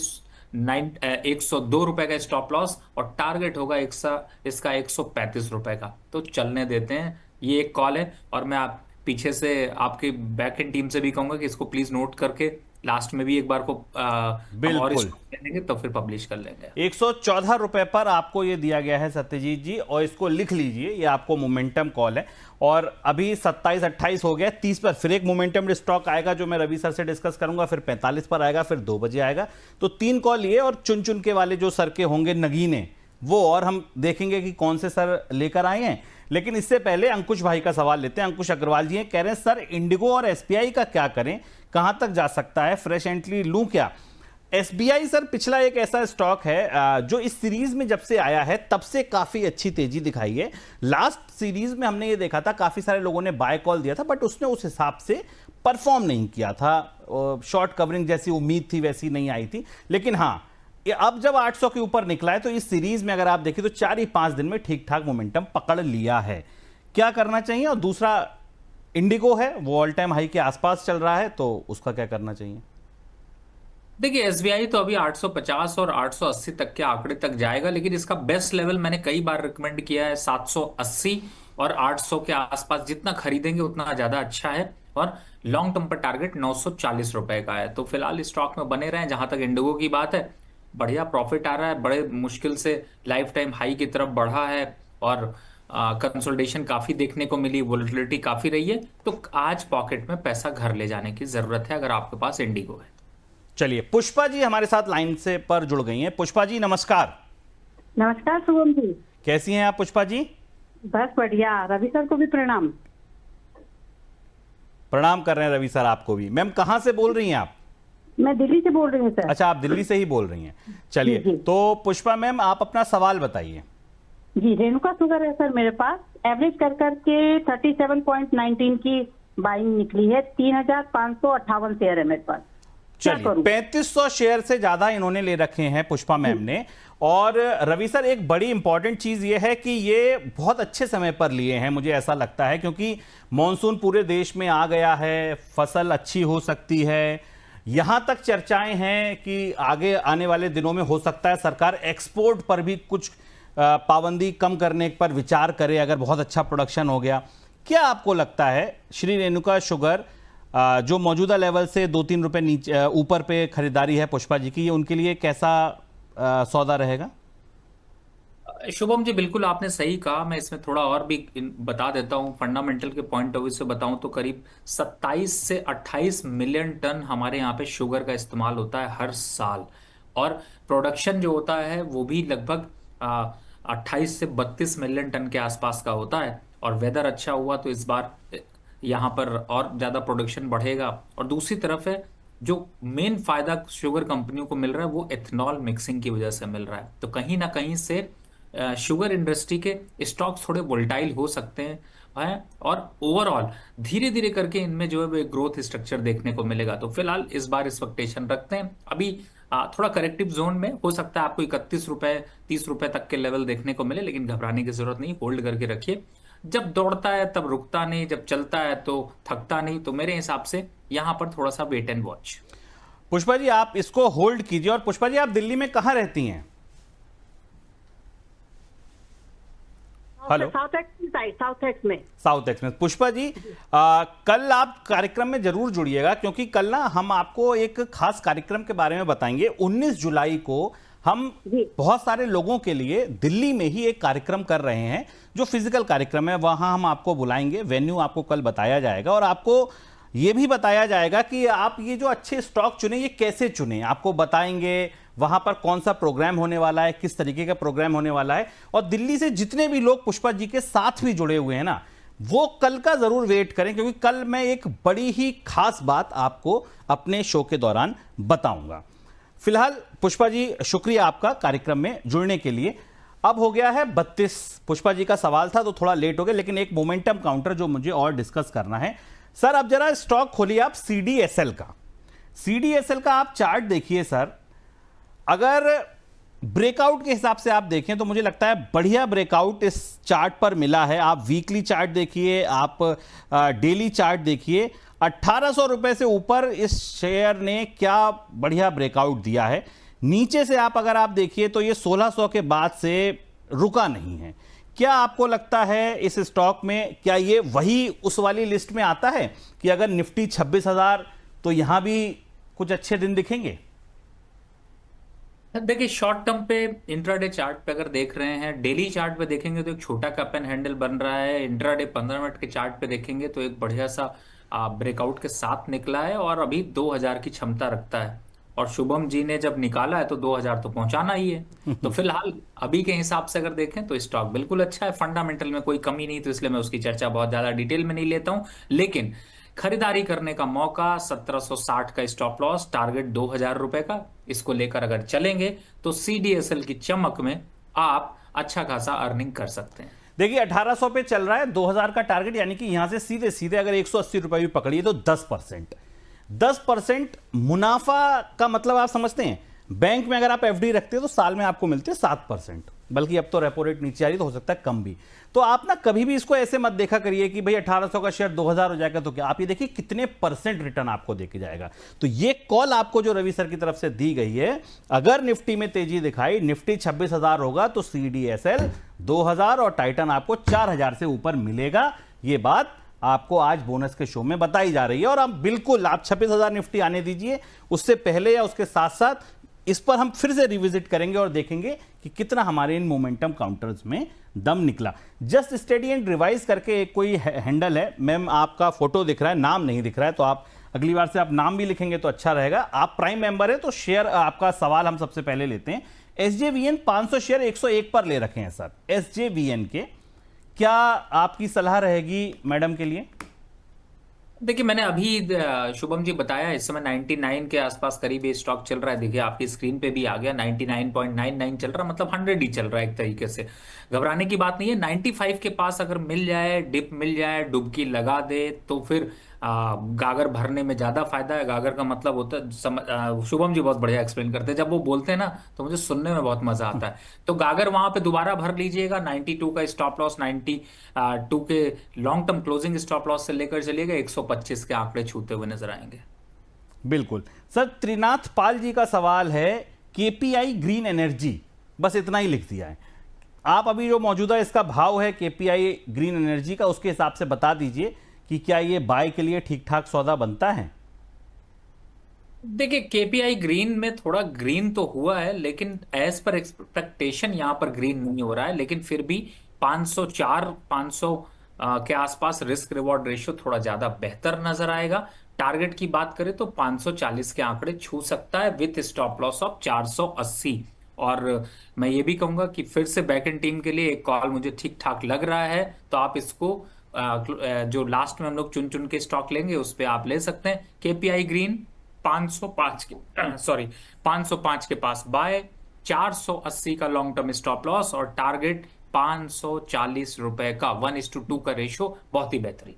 102 रुपए का स्टॉप लॉस और टारगेट होगा इसका 135 रुपए का। तो चलने देते हैं, ये एक कॉल है। और मैं आप पीछे से आपके बैक एंड टीम से भी कहूंगा कि इसको प्लीज नोट करके लास्ट में भी एक बार को हम और बिल्कुल देंगे तो फिर पब्लिश कर लेंगे। 114 रुपए पर आपको ये दिया गया है सत्यजीत जी, और इसको लिख लीजिए, ये आपको मोमेंटम कॉल है। और अभी 27-28 हो गया, 30 पर फिर एक मोमेंटम स्टॉक आएगा जो मैं रवि सर से डिस्कस करूंगा, फिर 45 पर आएगा, फिर 2 बजे आएगा। तो 3 कॉल लिए, और चुन चुन के वाले जो सर के होंगे नगीने वो, और हम देखेंगे कि कौन से सर लेकर आए हैं। लेकिन इससे पहले अंकुश भाई का सवाल लेते हैं। अंकुश अग्रवाल जी हैं, कह रहे हैं सर इंडिगो और एसबीआई का क्या करें, कहां तक जा सकता है, फ्रेश एंट्री लूं क्या? एसबीआई सर पिछला एक ऐसा स्टॉक है जो इस सीरीज में जब से आया है तब से काफी अच्छी तेजी दिखाई है। लास्ट सीरीज में हमने ये देखा था काफी सारे लोगों ने बाय कॉल दिया था, बट उसने उस हिसाब से परफॉर्म नहीं किया था। शॉर्ट कवरिंग जैसी उम्मीद थी वैसी नहीं आई थी। लेकिन हाँ, अब जब 800 के ऊपर निकला है तो इस सीरीज में अगर आप देखें तो 4 ही 5 दिन में ठीक ठाक मोमेंटम पकड़ लिया है। क्या करना चाहिए? और दूसरा इंडिगो है, वो ऑल टाइम हाई के आसपास चल रहा है, तो उसका क्या करना चाहिए? देखिए, एसबीआई तो अभी 850 और 880 तक के आंकड़े तक जाएगा, लेकिन इसका बेस्ट लेवल मैंने कई बार रिकमेंड किया है 780 और 800 के आसपास। जितना खरीदेंगे उतना ज्यादा अच्छा है। और लॉन्ग टर्म पर टारगेट 940 रुपए का है। तो फिलहाल स्टॉक में बने रहें। जहां तक इंडिगो की बात है, बढ़िया प्रॉफिट आ रहा है, बड़े मुश्किल से लाइफ टाइम हाई की तरफ बढ़ा है और कंसोलिडेशन काफी देखने को मिली, वोलेटिलिटी काफी रही है। तो आज पॉकेट में पैसा घर ले जाने की जरूरत है अगर आपके पास इंडिगो है। चलिए, पुष्पा जी हमारे साथ लाइन से पर जुड़ गई हैं। पुष्पा जी नमस्कार। नमस्कार शुभम जी। कैसी हैं आप पुष्पा जी? बस बढ़िया। रवि सर को भी प्रणाम। प्रणाम कर रहे हैं रवि सर आपको भी। मैम कहां से बोल रही हैं आप? मैं दिल्ली से बोल रही हूँ सर। अच्छा, आप दिल्ली से ही बोल रही हैं। चलिए, जी। तो पुष्पा मैम आप अपना सवाल बताइए। जी, रेणुका शुगर है सर मेरे पास। एवरेज कर करके 37.19 की बाइंग निकली है। 3558 शेयर है मेरे पास। चलिए, 3500 शेयर से ज्यादा इन्होंने ले रखे हैं पुष्पा मैम ने। और रवि सर, एक बड़ी इंपॉर्टेंट चीज ये है कि ये बहुत अच्छे समय पर लिए हैं, मुझे ऐसा लगता है, क्योंकि मॉनसून पूरे देश में आ गया है, फसल अच्छी हो सकती है। यहां तक चर्चाएं हैं कि आगे आने वाले दिनों में हो सकता है सरकार एक्सपोर्ट पर भी कुछ पाबंदी कम करने पर विचार करे अगर बहुत अच्छा प्रोडक्शन हो गया। क्या आपको लगता है श्री रेणुका शुगर जो मौजूदा लेवल से 2-3 रुपए नीचे ऊपर पे खरीदारी है पुष्पा जी की, ये उनके लिए कैसा सौदा रहेगा? शुभम जी, बिल्कुल आपने सही कहा। मैं इसमें थोड़ा और भी बता देता हूं। फंडामेंटल के पॉइंट ऑफ व्यू से बताऊं तो करीब 27 से 28 मिलियन टन हमारे यहाँ पे शुगर का इस्तेमाल होता है हर साल। और प्रोडक्शन जो होता है वो भी लगभग 28 से 32 मिलियन टन के आसपास का होता है। और वेदर अच्छा हुआ तो इस बार यहाँ पर और ज्यादा प्रोडक्शन बढ़ेगा। और दूसरी तरफ है, जो मेन फायदा शुगर कंपनियों को मिल रहा है वो एथनॉल मिक्सिंग की वजह से मिल रहा है। तो कहीं ना कहीं से शुगर इंडस्ट्री के स्टॉक्स थोड़े वोलेटाइल हो सकते हैं और ओवरऑल धीरे धीरे करके इनमें जो है वो एक ग्रोथ स्ट्रक्चर देखने को मिलेगा। तो फिलहाल इस बार एक्सपेक्टेशन रखते हैं। अभी थोड़ा करेक्टिव जोन में हो सकता है आपको 31 रुपए 30 रुपए तक के लेवल देखने को मिले, लेकिन घबराने की जरूरत नहीं, होल्ड करके रखिए। जब दौड़ता है तब रुकता नहीं, जब चलता है तो थकता नहीं। तो मेरे हिसाब से यहां पर थोड़ा सा wait and watch. Pushpa ji आप इसको होल्ड कीजिए। और पुष्पा जी आप दिल्ली में कहां रहती हैं? हेलो, साउथ एक्स में। साउथ एक्स में। पुष्पा जी कल आप कार्यक्रम में जरूर जुड़िएगा, क्योंकि कल ना हम आपको एक खास कार्यक्रम के बारे में बताएंगे। 19 जुलाई को हम बहुत सारे लोगों के लिए दिल्ली में ही एक कार्यक्रम कर रहे हैं, जो फिजिकल कार्यक्रम है। वहां हम आपको बुलाएंगे, वेन्यू आपको कल बताया जाएगा और आपको ये भी बताया जाएगा कि आप ये जो अच्छे स्टॉक चुने ये कैसे चुने। आपको बताएंगे वहां पर कौन सा प्रोग्राम होने वाला है, किस तरीके का प्रोग्राम होने वाला है। और दिल्ली से जितने भी लोग पुष्पा जी के साथ भी जुड़े हुए हैं ना, वो कल का जरूर वेट करें, क्योंकि कल मैं एक बड़ी ही खास बात आपको अपने शो के दौरान बताऊंगा। फिलहाल पुष्पा जी शुक्रिया आपका कार्यक्रम में जुड़ने के लिए। अब हो गया है 32। पुष्पा जी का सवाल था तो थोड़ा लेट हो गया, लेकिन एक मोमेंटम काउंटर जो मुझे और डिस्कस करना है। सर अब जरा स्टॉक खोलिए आप सीडीएसएल का। सीडीएसएल का आप चार्ट देखिए सर। अगर ब्रेकआउट के हिसाब से आप देखें तो मुझे लगता है बढ़िया ब्रेकआउट इस चार्ट पर मिला है। आप वीकली चार्ट देखिए, आप डेली चार्ट देखिए। 1800 रुपए से ऊपर इस शेयर ने क्या बढ़िया ब्रेकआउट दिया है। नीचे से अगर आप देखिए तो ये 1600 के बाद से रुका नहीं है। क्या आपको लगता है इस स्टॉक में, क्या ये वही उस वाली लिस्ट में आता है कि अगर निफ्टी 26,000 तो यहां भी कुछ अच्छे दिन दिखेंगे? देखिए, शॉर्ट टर्म पे इंट्राडे चार्ट पे अगर देख रहे हैं, डेली चार्ट पे देखेंगे तो एक छोटा कप एंड हैंडल बन रहा है। इंट्राडे 15 मिनट के चार्ट पे देखेंगे तो एक बढ़िया सा ब्रेकआउट के साथ निकला है और अभी 2000 की क्षमता रखता है। और शुभम जी ने जब निकाला है तो 2000 तो पहुंचाना ही है। तो फिलहाल अभी के हिसाब से अगर देखें तो स्टॉक बिल्कुल अच्छा है, फंडामेंटल में कोई कमी नहीं। तो इसलिए मैं उसकी चर्चा बहुत ज्यादा डिटेल में नहीं लेता हूं। लेकिन खरीदारी करने का मौका 1760 का स्टॉप लॉस, टारगेट 2000 रुपए का, इसको लेकर अगर चलेंगे तो CDSL की चमक में आप अच्छा खासा अर्निंग कर सकते हैं। देखिए 1800 पे चल रहा है, 2000 का टारगेट, यानी कि यहां से सीधे सीधे अगर 180 रुपए भी पकड़िए तो 10% मुनाफा का मतलब आप समझते हैं। बैंक में अगर आप FD रखते हैं तो साल में आपको मिलते हैं 7%, बल्कि अब तो रेपो रेट नीचे आ रही तो हो सकता है कम भी। तो आप ना कभी भी इसको ऐसे मत देखा करिए कि भाई 1800 का शेयर 2000 हो जाएगा तो क्या, आप ये देखिए कितने % रिटर्न आपको देके जाएगा। तो ये कॉल आपको जो रवि सर की तरफ से दी गई है, अगर निफ्टी में तेजी दिखाई, निफ्टी 26,000 होगा तो CDSL 2000 और टाइटन आपको 4000 से ऊपर मिलेगा। ये बात आपको आज बोनस के शो में बताई जा रही है। और आप बिल्कुल आप 26,000 निफ्टी आने दीजिए, उससे पहले या उसके साथ साथ इस पर हम फिर से रिविजिट करेंगे और देखेंगे कि कितना हमारे इन मोमेंटम काउंटर्स में दम निकला। जस्ट स्टडी एंड रिवाइज करके एक कोई हैंडल है, मैम आपका फोटो दिख रहा है, नाम नहीं दिख रहा है, तो आप अगली बार से आप नाम भी लिखेंगे तो अच्छा रहेगा। आप प्राइम मेंबर है तो शेयर, आपका सवाल हम सबसे पहले लेते हैं। SJVN 500 शेयर 101 पर ले रखे हैं सर, SJVN के, क्या आपकी सलाह रहेगी मैडम के लिए? देखिए मैंने अभी शुभम जी बताया, इस समय 99 के आसपास करीब ये स्टॉक चल रहा है। देखिए आपकी स्क्रीन पे भी आ गया 99.99 चल रहा, मतलब 100 ही चल रहा है एक तरीके से। घबराने की बात नहीं है। 95 के पास अगर मिल जाए, डिप मिल जाए, डुबकी लगा दे तो फिर गागर भरने में ज्यादा फायदा है। गागर का मतलब होता है, शुभम जी बहुत बढ़िया एक्सप्लेन करते हैं, जब वो बोलते हैं ना तो मुझे सुनने में बहुत मजा आता है। तो गागर वहां पे दोबारा भर लीजिएगा। 92 का स्टॉप लॉस, 92 के long term closing stop loss से लेकर चलिएगा 125 के आंकड़े छूते हुए नजर आएंगे। बिल्कुल सर। त्रिनाथ पाल जी का सवाल है, KPI ग्रीन एनर्जी, बस इतना ही लिख दिया है। आप अभी जो मौजूदा इसका भाव है KPI ग्रीन एनर्जी का, उसके हिसाब से बता दीजिए कि क्या ये बाय के लिए ठीक ठाक सौदा बनता है? देखिए KPI ग्रीन में थोड़ा ग्रीन तो हुआ है, लेकिन एज पर एक्सपेक्टेशन यहां पर ग्रीन नहीं हो रहा है। लेकिन फिर भी 500 के आसपास रिस्क रिवॉर्ड रेशियो थोड़ा ज्यादा बेहतर नजर आएगा। टारगेट की बात करें तो 540 के आंकड़े छू सकता है विथ स्टॉप लॉस ऑफ 480। और मैं ये भी कहूंगा कि फिर से बैक एंड टीम के लिए एक कॉल मुझे ठीक ठाक लग रहा है, तो आप इसको जो लास्ट में हम लोग चुन चुन के स्टॉक लेंगे उस पे आप ले सकते हैं। KPI ग्रीन 505 के पास बाय, 480 का लॉन्ग टर्म स्टॉप लॉस और टारगेट 540 रुपए का, 1:2 का रेशियो, बहुत ही बेहतरीन।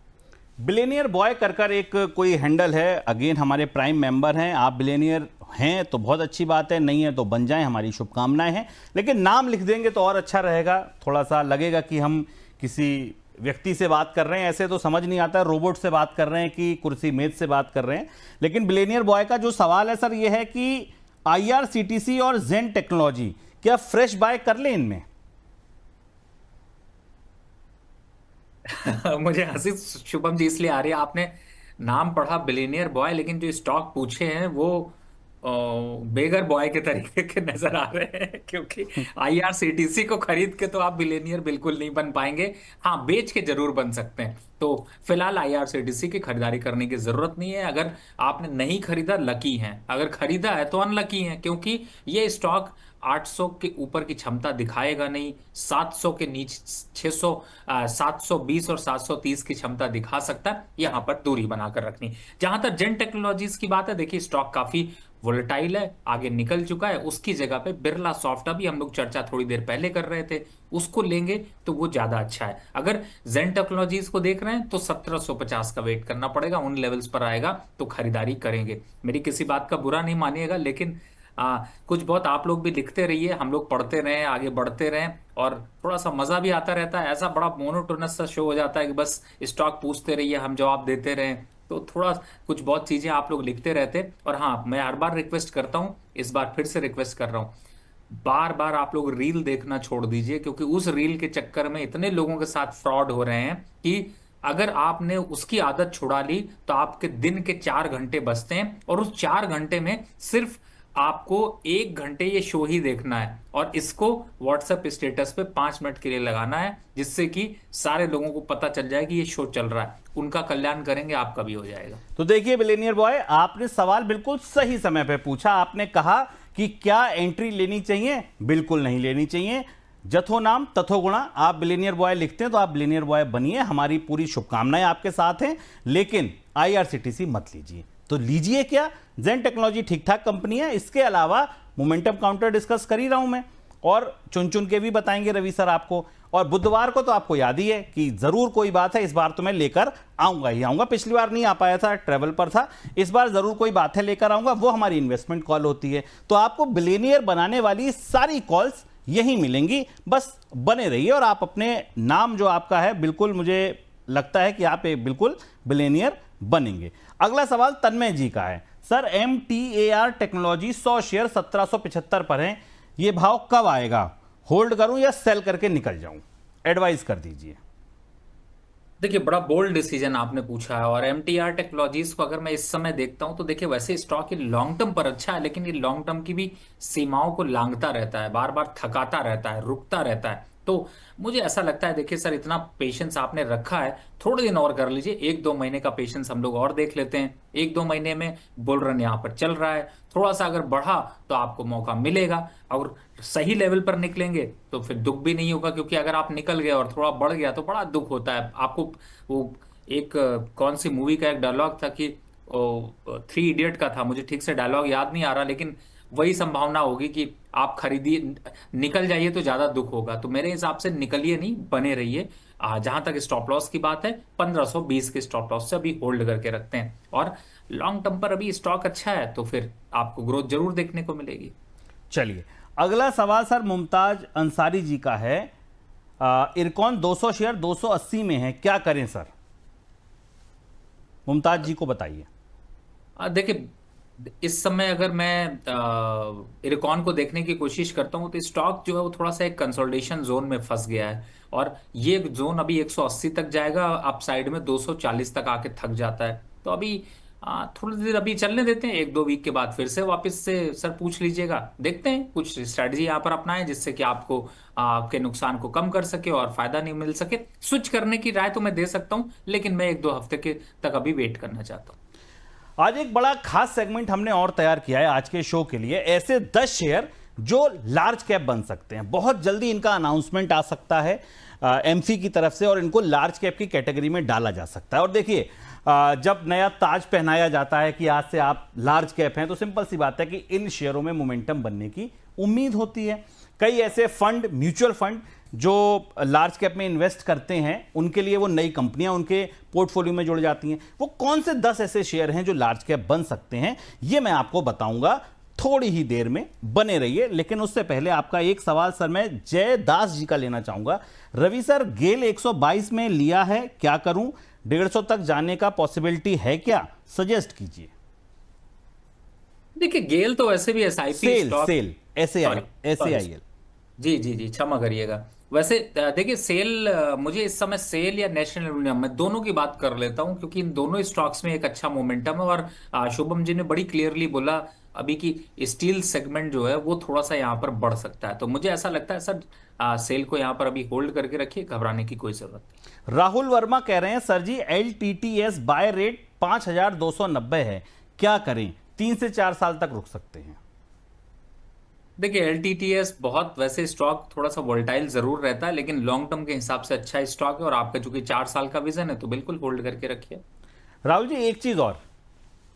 बिलेनियर बॉय कर एक कोई हैंडल है, अगेन हमारे प्राइम मेंबर हैं। आप बिलेनियर हैं तो बहुत अच्छी बात है, नहीं है तो बन जाएं, हमारी शुभकामनाएं हैं। लेकिन नाम लिख देंगे तो और अच्छा रहेगा, थोड़ा सा लगेगा कि हम किसी व्यक्ति से बात कर रहे हैं। ऐसे तो समझ नहीं आता रोबोट से बात कर रहे हैं कि कुर्सी मेज से बात कर रहे हैं। लेकिन बिलेनियर बॉय का जो सवाल है सर ये है कि IRCTC और जेन टेक्नोलॉजी, क्या फ्रेश बाय कर ले इनमें? मुझे हंसी शुभम जी इसलिए आ रही है, आपने नाम पढ़ा बिलियनियर बॉय, लेकिन जो स्टॉक पूछे हैं वो बेगर बॉय के तरीके के नजर आ रहे हैं, क्योंकि IRCTC को खरीद के तो आप बिलियनियर बिल्कुल नहीं बन पाएंगे। हाँ, बेच के जरूर बन सकते हैं। तो फिलहाल IRCTC की खरीदारी करने की जरूरत नहीं है। अगर आपने नहीं खरीदा, लकी हैं। अगर खरीदा है तो अनलकी हैं, क्योंकि ये स्टॉक 800 के ऊपर की क्षमता दिखाएगा नहीं, 700 के नीचे 720 और 730 की क्षमता दिखा सकता है। यहां पर दूरी बनाकर रखनी। जहां तक जेन टेक्नोलॉजीज की बात है, देखिए स्टॉक काफी वोलेटाइल है, आगे निकल चुका है। उसकी जगह पे बिरला सॉफ्ट, अभी हम लोग चर्चा थोड़ी देर पहले कर रहे थे, उसको लेंगे तो वो ज्यादा अच्छा है। अगर जेन टेक्नोलॉजीज को देख रहे हैं तो 1750 का वेट करना पड़ेगा, उन लेवल्स पर आएगा तो खरीदारी करेंगे। मेरी किसी बात का बुरा नहीं मानिएगा, लेकिन कुछ बहुत आप लोग भी लिखते रहिए, हम लोग पढ़ते रहें, आगे बढ़ते रहें, और थोड़ा सा मजा भी आता रहता है। ऐसा बड़ा मोनोटोनस सा शो हो जाता है कि बस स्टॉक पूछते रहिए, हम जवाब देते रहें, तो थोड़ा कुछ बहुत चीजें आप लोग लिखते रहते। और हाँ, मैं हर बार रिक्वेस्ट करता हूं, इस बार फिर से रिक्वेस्ट कर रहा हूं, बार बार आप लोग रील देखना छोड़ दीजिए, क्योंकि उस रील के चक्कर में इतने लोगों के साथ फ्रॉड हो रहे हैं कि अगर आपने उसकी आदत छुड़ा ली तो आपके दिन के 4 घंटे बचते हैं, और उस 4 घंटे में सिर्फ आपको 1 घंटे ये शो ही देखना है, और इसको व्हाट्सएप स्टेटस पे 5 मिनट के लिए लगाना है, जिससे कि सारे लोगों को पता चल जाए कि ये शो चल रहा है। उनका कल्याण करेंगे, आपका भी हो जाएगा। तो देखिए बिलियनियर बॉय, आपने सवाल बिल्कुल सही समय पे पूछा। आपने कहा कि क्या एंट्री लेनी चाहिए? बिल्कुल नहीं लेनी चाहिए। जथो नाम तथो गुणा, आप बिलियनियर बॉय लिखते हैं तो आप बिलियनियर बॉय बनिए, हमारी पूरी शुभकामनाएं आपके साथ हैं, लेकिन IRCTC मत लीजिए। तो लीजिए क्या, जेन टेक्नोलॉजी ठीक ठाक कंपनी है। इसके अलावा मोमेंटम काउंटर डिस्कस कर ही रहा हूं मैं, और चुन चुन के भी बताएंगे रवि सर आपको। और बुधवार को तो आपको याद ही है कि जरूर कोई बात है, इस बार तो मैं लेकर आऊंगा ही आऊंगा। पिछली बार नहीं आ पाया था, ट्रेवल पर था, इस बार जरूर कोई बात है लेकर आऊंगा। वो हमारी इन्वेस्टमेंट कॉल होती है। तो आपको बिलियनियर बनाने वाली सारी कॉल्स यही मिलेंगी, बस बने रहिए। और आप अपने नाम जो आपका है, बिल्कुल मुझे लगता है कि आप एक बिल्कुल बिलियनियर बनेंगे। अगला सवाल तन्मय जी का है, सर MTAR टेक्नोलॉजी 100 शेयर 1775 पर है, ये भाव कब आएगा, होल्ड करूं या सेल करके निकल जाऊं, एडवाइस कर दीजिए। देखिए, बड़ा बोल्ड डिसीजन आपने पूछा है। और MTAR टेक्नोलॉजीज को अगर मैं इस समय देखता हूं तो देखिए, वैसे स्टॉक ये लॉन्ग टर्म पर अच्छा है, लेकिन ये लॉन्ग टर्म की भी सीमाओं को लांघता रहता है, बार बार थकाता रहता है, रुकता रहता है। तो मुझे ऐसा लगता है, देखिए सर, इतना पेशेंस आपने रखा है, थोड़े दिन और कर लीजिए, 1-2 महीने का पेशेंस हम लोग और देख लेते हैं। 1-2 महीने में बुल रन यहाँ पर चल रहा है, थोड़ा सा अगर बढ़ा तो आपको मौका मिलेगा, और सही लेवल पर निकलेंगे तो फिर दुख भी नहीं होगा, क्योंकि अगर आप निकल गए और थोड़ा बढ़ गया तो बड़ा दुख होता है आपको। वो एक कौन सी मूवी का एक डायलॉग था कि 3 इडियट का था, मुझे ठीक से डायलॉग याद नहीं आ रहा, लेकिन वही संभावना होगी कि आप खरीदिए, निकल जाइए तो ज्यादा दुख होगा। तो मेरे हिसाब से निकलिए नहीं, बने रहिए। जहां तक स्टॉप लॉस की बात है, 1520 के स्टॉप लॉस से अभी होल्ड करके रखते हैं, और लॉन्ग टर्म पर अभी स्टॉक अच्छा है तो फिर आपको ग्रोथ जरूर देखने को मिलेगी। चलिए, अगला सवाल सर मुमताज अंसारी जी का है, इरकॉन 200 शेयर 280 में है, क्या करें सर? मुमताज जी को बताइए। देखिए, इस समय अगर मैं इरकॉन को देखने की कोशिश करता हूं तो स्टॉक जो है वो थोड़ा सा एक कंसोलिडेशन जोन में फंस गया है, और ये जोन अभी 180 तक जाएगा, अप साइड में 240 तक आके थक जाता है। तो अभी थोड़ी देर अभी चलने देते हैं, 1-2 वीक के बाद फिर से वापस से सर पूछ लीजिएगा, देखते हैं कुछ स्ट्रेटजी यहाँ पर अपनाएं जिससे कि आपको आपके नुकसान को कम कर सके और फायदा नहीं मिल सके। स्विच करने की राय तो मैं दे सकता हूँ, लेकिन मैं 1-2 हफ्ते के तक अभी वेट करना चाहता हूँ। आज एक बड़ा खास सेगमेंट हमने और तैयार किया है आज के शो के लिए, ऐसे 10 शेयर जो लार्ज कैप बन सकते हैं। बहुत जल्दी इनका अनाउंसमेंट आ सकता है एमसी की तरफ से, और इनको लार्ज कैप की कैटेगरी में डाला जा सकता है। और देखिए, जब नया ताज पहनाया जाता है कि आज से आप लार्ज कैप हैं, तो सिंपल सी बात है कि इन शेयरों में मोमेंटम बनने की उम्मीद होती है। कई ऐसे फंड, म्यूचुअल फंड जो लार्ज कैप में इन्वेस्ट करते हैं, उनके लिए वो नई कंपनियां उनके पोर्टफोलियो में जुड़ जाती हैं। वो कौन से 10 ऐसे शेयर हैं जो लार्ज कैप बन सकते हैं, ये मैं आपको बताऊंगा थोड़ी ही देर में, बने रहिए। लेकिन उससे पहले आपका एक सवाल सर मैं जय दास जी का लेना चाहूंगा। रवि सर, गेल 122 में लिया है, क्या करूं? 150 तक जाने का पॉसिबिलिटी है क्या? सजेस्ट कीजिए। देखिए, गेल तो वैसे भी एसआईपी सेल SAIL जी क्षमा करिएगा। वैसे देखिए, सेल, मुझे इस समय सेल या नेशनल यूनियन, मैं दोनों की बात कर लेता हूं, क्योंकि इन दोनों स्टॉक्स में एक अच्छा मोमेंटम है। और शुभम जी ने बड़ी क्लियरली बोला अभी कि स्टील सेगमेंट जो है वो थोड़ा सा यहाँ पर बढ़ सकता है। तो मुझे ऐसा लगता है सर, सेल को यहाँ पर अभी होल्ड करके रखिए, घबराने की कोई जरूरत नहीं। राहुल वर्मा कह रहे हैं, sir ji LTTS buy rate 5290 है, क्या करें? 3 से 4 साल तक रुक सकते हैं। देखिए, LTTS बहुत, वैसे स्टॉक थोड़ा सा वोलेटाइल जरूर रहता है, लेकिन लॉन्ग टर्म के हिसाब से अच्छा स्टॉक है, और आपका चूंकि 4 साल का विजन है तो बिल्कुल होल्ड करके रखिए। राहुल जी, एक चीज और,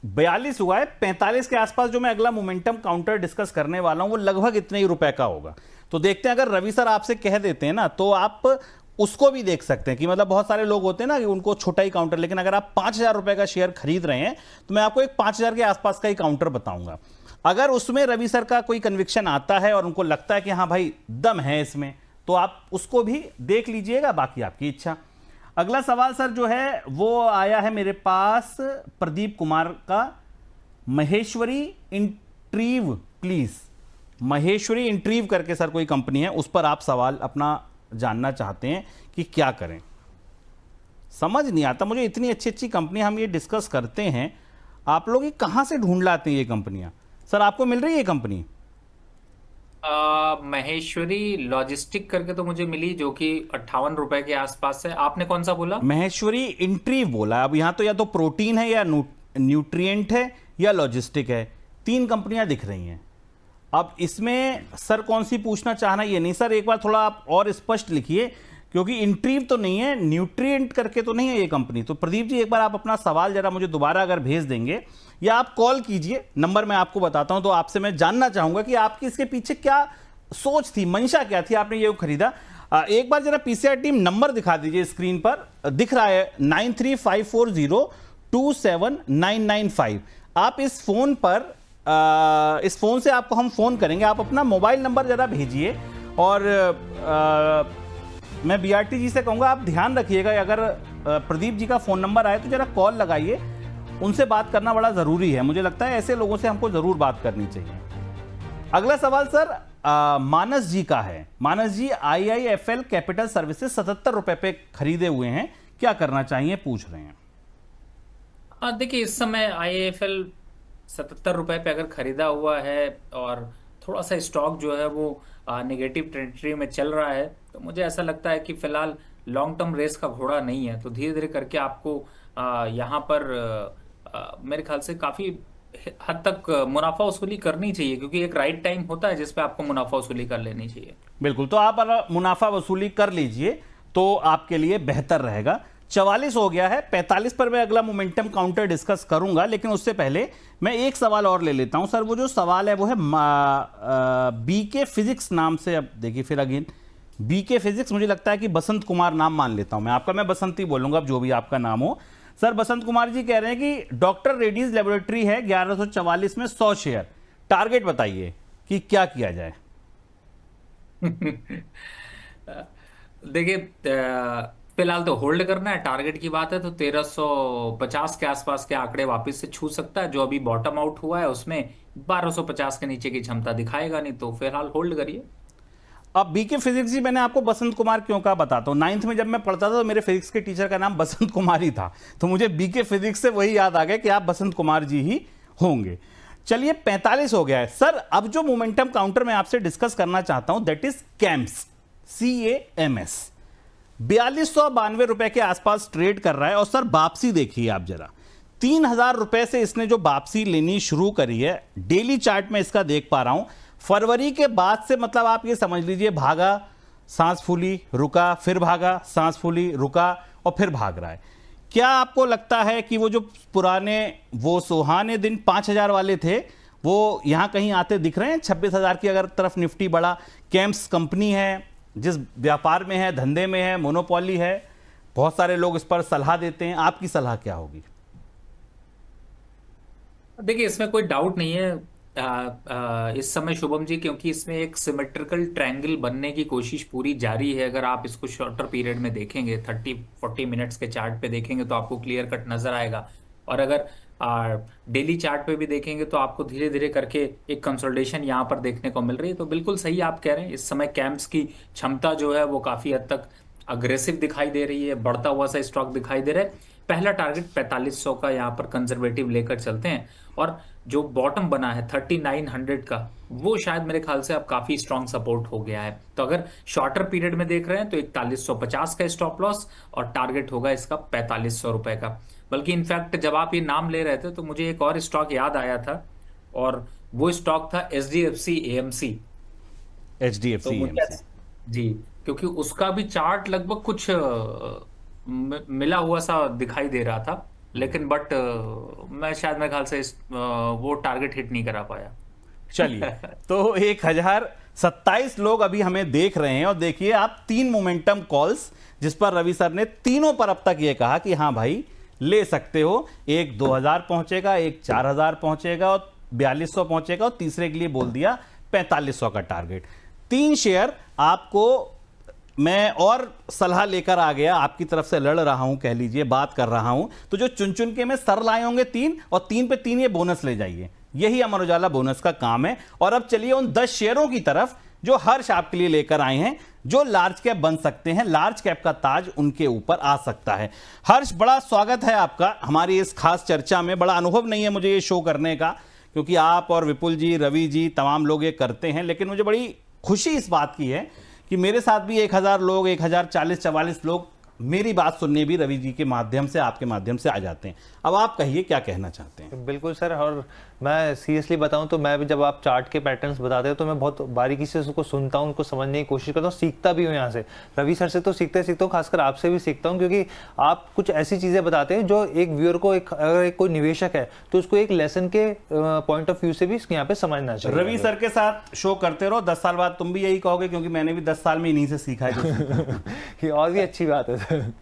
42 हुआ है, 45 के आसपास जो मैं अगला मोमेंटम काउंटर डिस्कस करने वाला हूं वो लगभग इतने ही रुपए का होगा। तो देखते हैं, अगर रवि सर आपसे कह देते हैं ना, तो आप उसको भी देख सकते हैं कि मतलब बहुत सारे लोग होते हैं ना कि उनको छोटा ही काउंटर, लेकिन अगर आप 5000 रुपए का शेयर खरीद रहे हैं तो मैं आपको एक 5000 के आसपास का ही काउंटर बताऊंगा। अगर उसमें रवि सर का कोई कन्विक्शन आता है और उनको लगता है कि हाँ भाई दम है इसमें, तो आप उसको भी देख लीजिएगा, बाकी आपकी इच्छा। अगला सवाल सर जो है वो आया है मेरे पास प्रदीप कुमार का, महेश्वरी इंट्रीव, प्लीज। महेश्वरी इंट्रीव करके सर कोई कंपनी है, उस पर आप सवाल अपना जानना चाहते हैं कि क्या करें। समझ नहीं आता मुझे, इतनी अच्छी अच्छी कंपनी हम ये डिस्कस करते हैं, आप लोग ये कहां से ढूंढ लाते हैं ये कंपनियां? सर आपको मिल रही है ये कंपनी? महेश्वरी लॉजिस्टिक करके तो मुझे मिली, जो कि 58 रुपए के आसपास है। आपने कौन सा बोला? महेश्वरी इंट्रीव बोला। अब यहां तो या तो प्रोटीन है या न्यूट्रिएंट है या लॉजिस्टिक है, 3 कंपनियां दिख रही हैं। अब इसमें सर कौन सी पूछना चाहना, ये नहीं सर, एक बार थोड़ा आप और स्पष्ट लिखिए, क्योंकि इंट्रीव तो नहीं है, न्यूट्रिएंट करके तो नहीं है ये कंपनी। तो प्रदीप जी एक बार आप अपना सवाल जरा मुझे दोबारा अगर भेज देंगे या आप कॉल कीजिए, नंबर मैं आपको बताता हूं, तो आपसे मैं जानना चाहूंगा कि आपकी इसके पीछे क्या सोच थी, मंशा क्या थी, आपने ये खरीदा। एक बार जरा पीसीआर टीम नंबर दिखा दीजिए, स्क्रीन पर दिख रहा है 9354027995। आप इस फोन पर इस फोन से आपको हम फोन करेंगे, आप अपना मोबाइल नंबर जरा भेजिए और मैं बीआरटी जी से कहूंगा आप ध्यान रखिएगा, अगर प्रदीप जी का फोन नंबर आए तो जरा कॉल लगाइए, उनसे बात करना बड़ा जरूरी है। मुझे लगता है ऐसे लोगों से हमको जरूर बात करनी चाहिए। अगला सवाल सर मानस जी का है। मानस जी IIFL कैपिटल सर्विसेज 77 रुपए पे खरीदे हुए हैं, क्या करना चाहिए पूछ रहे हैं। देखिए इस समय IIFL 77 रुपए पे अगर खरीदा हुआ है और थोड़ा सा स्टॉक जो है वो नेगेटिव टेरिटरी में चल रहा है, तो मुझे ऐसा लगता है कि फिलहाल लॉन्ग टर्म रेस का घोड़ा नहीं है, तो धीरे धीरे करके आपको यहाँ पर मेरे ख्याल से काफी हद तक मुनाफा वसूली करनी चाहिए, क्योंकि एक राइट टाइम होता है जिसपे आपको मुनाफा वसूली कर लेनी चाहिए। बिल्कुल, तो आप अगर मुनाफा वसूली कर लीजिए तो आपके लिए बेहतर रहेगा। 44 हो गया है, 45 पर मैं अगला मोमेंटम काउंटर डिस्कस करूंगा, लेकिन उससे पहले मैं एक सवाल और ले लेता हूं सर। वो जो सवाल है वो है बीके फिजिक्स नाम से, अब देखिए फिर अगेन बीके फिजिक्स, मुझे लगता है कि बसंत कुमार नाम मान लेता हूं मैं आपका, मैं बसंत ही बोलूंगा, अब जो भी आपका नाम हो। सर बसंत कुमार जी कह रहे हैं कि डॉक्टर रेड्डीज लेबोरेटरी है 1144 में 100 शेयर, टारगेट बताइए कि क्या किया जाए। देखिए फिलहाल तो होल्ड करना है, टारगेट की बात है तो 1350 के आसपास के आंकड़े वापस से छू सकता है। जो अभी बॉटम आउट हुआ है उसमें 1250 के नीचे की क्षमता दिखाएगा नहीं, तो फिलहाल होल्ड करिए। अब बीके फिजिक्स जी, मैंने आपको बसंत कुमार क्यों कहा बताता हूं। 9th में जब मैं पढ़ता था तो मेरे फिजिक्स के टीचर का नाम बसंत कुमार ही था, तो मुझे बीके फिजिक्स से वही याद आ गया कि आप बसंत कुमार जी ही होंगे। चलिए 45 हो गया है सर। अब जो मोमेंटम काउंटर मैं आपसे डिस्कस करना चाहता हूं दैट इज कैम्स, CAMS, 4292 रुपए के आसपास ट्रेड कर रहा है। और सर वापसी देखिए आप जरा, 3000 रुपए से इसने जो वापसी लेनी शुरू करी है, डेली चार्ट में इसका देख पा रहा हूं, फरवरी के बाद से मतलब आप ये समझ लीजिए भागा, सांस फूली, रुका, फिर भागा, सांस फूली, रुका और फिर भाग रहा है। क्या आपको लगता है कि वो जो पुराने वो सुहाने दिन 5000 वाले थे वो यहां कहीं आते दिख रहे हैं? 26,000 की अगर तरफ निफ्टी बढ़ा, कैम्स कंपनी है जिस व्यापार में है, धंधे में है, मोनोपोली है, बहुत सारे लोग इस पर सलाह देते हैं, आपकी सलाह क्या होगी? देखिए इसमें कोई डाउट नहीं है इस समय शुभम जी, क्योंकि इसमें एक सिमेट्रिकल ट्रायंगल बनने की कोशिश पूरी जारी है। अगर आप इसको शॉर्टर पीरियड में देखेंगे, 30-40 मिनट्स के चार्ट पे देखेंगे तो आपको क्लियर कट नजर आएगा, और अगर डेली चार्ट पे भी देखेंगे तो आपको धीरे धीरे करके एक कंसोलिडेशन यहाँ पर देखने को मिल रही है। तो बिल्कुल सही आप कह रहे हैं, इस समय कैम्प्स की क्षमता जो है वो काफी हद तक अग्रेसिव दिखाई दे रही है, बढ़ता हुआ सा स्टॉक दिखाई दे रहा है। पहला टारगेट 4500 का यहाँ पर कंजर्वेटिव लेकर चलते हैं, और जो बॉटम बना है 3900 का, वो शायद मेरे ख्याल से अब काफी स्ट्रॉन्ग सपोर्ट हो गया है। तो अगर शॉर्टर पीरियड में देख रहे हैं तो 4150 का स्टॉप लॉस और टारगेट होगा इसका 4500 रुपए का। बल्कि इनफैक्ट जब आप ये नाम ले रहे थे तो मुझे एक और स्टॉक याद आया था, और वो स्टॉक था HDFC AMC। HDFC AMC जी, क्योंकि उसका भी चार्ट लगभग कुछ मिला हुआ सा दिखाई दे रहा था, लेकिन बट मैं शायद मेरे ख्याल से वो टारगेट हिट नहीं करा पाया। चलिए तो 1027 लोग अभी हमें देख रहे हैं, और देखिए आप 3 मोमेंटम कॉल्स जिस पर रवि सर ने तीनों पर अब तक ये कहा कि हाँ भाई ले सकते हो। एक 2000 पहुंचेगा, एक 4000 पहुंचेगा और 4200 पहुंचेगा, और तीसरे के लिए बोल दिया 4500 का टारगेट। 3 शेयर आपको मैं और सलाह लेकर आ गया, आपकी तरफ से लड़ रहा हूं, कह लीजिए बात कर रहा हूं, तो जो चुन चुन के मैं सर लाए होंगे 3, और 3 पे 3 ये बोनस ले जाइए, यही अमर उजाला बोनस का काम है। और अब चलिए उन 10 शेयरों की तरफ जो हर्ष आपके लिए लेकर आए हैं, जो लार्ज कैप बन सकते हैं, लार्ज कैप का ताज उनके ऊपर आ सकता है। हर्ष, बड़ा स्वागत है आपका हमारी इस खास चर्चा में। बड़ा अनुभव नहीं है मुझे ये शो करने का, क्योंकि आप और विपुल जी, रवि जी, तमाम लोग ये करते हैं, लेकिन मुझे बड़ी खुशी इस बात की है कि मेरे साथ भी 1000 लोग, 1040-44 लोग मेरी बात सुनने भी रवि जी के माध्यम से, आपके माध्यम से आ जाते हैं। अब आप कहिए क्या कहना चाहते हैं। बिल्कुल सर, और मैं सीरियसली बताऊं तो मैं भी जब आप चार्ट के पैटर्न्स बताते हो तो मैं बहुत बारीकी से उसको सुनता हूं, उनको समझने की कोशिश करता हूं, सीखता भी हूं यहाँ से। रवि सर से तो सीखता हूं, खासकर आपसे भी सीखता हूं, क्योंकि आप कुछ ऐसी चीज़ें बताते हैं जो एक व्यूअर को, अगर कोई निवेशक है तो उसको एक लेसन के पॉइंट ऑफ व्यू से भी यहाँ पे समझना चाहिए। रवि सर के साथ शो करते रहो, 10 साल बाद तुम भी यही कहोगे, क्योंकि मैंने भी 10 साल में इन्हीं से सीखा है। ये और भी अच्छी बात है सर।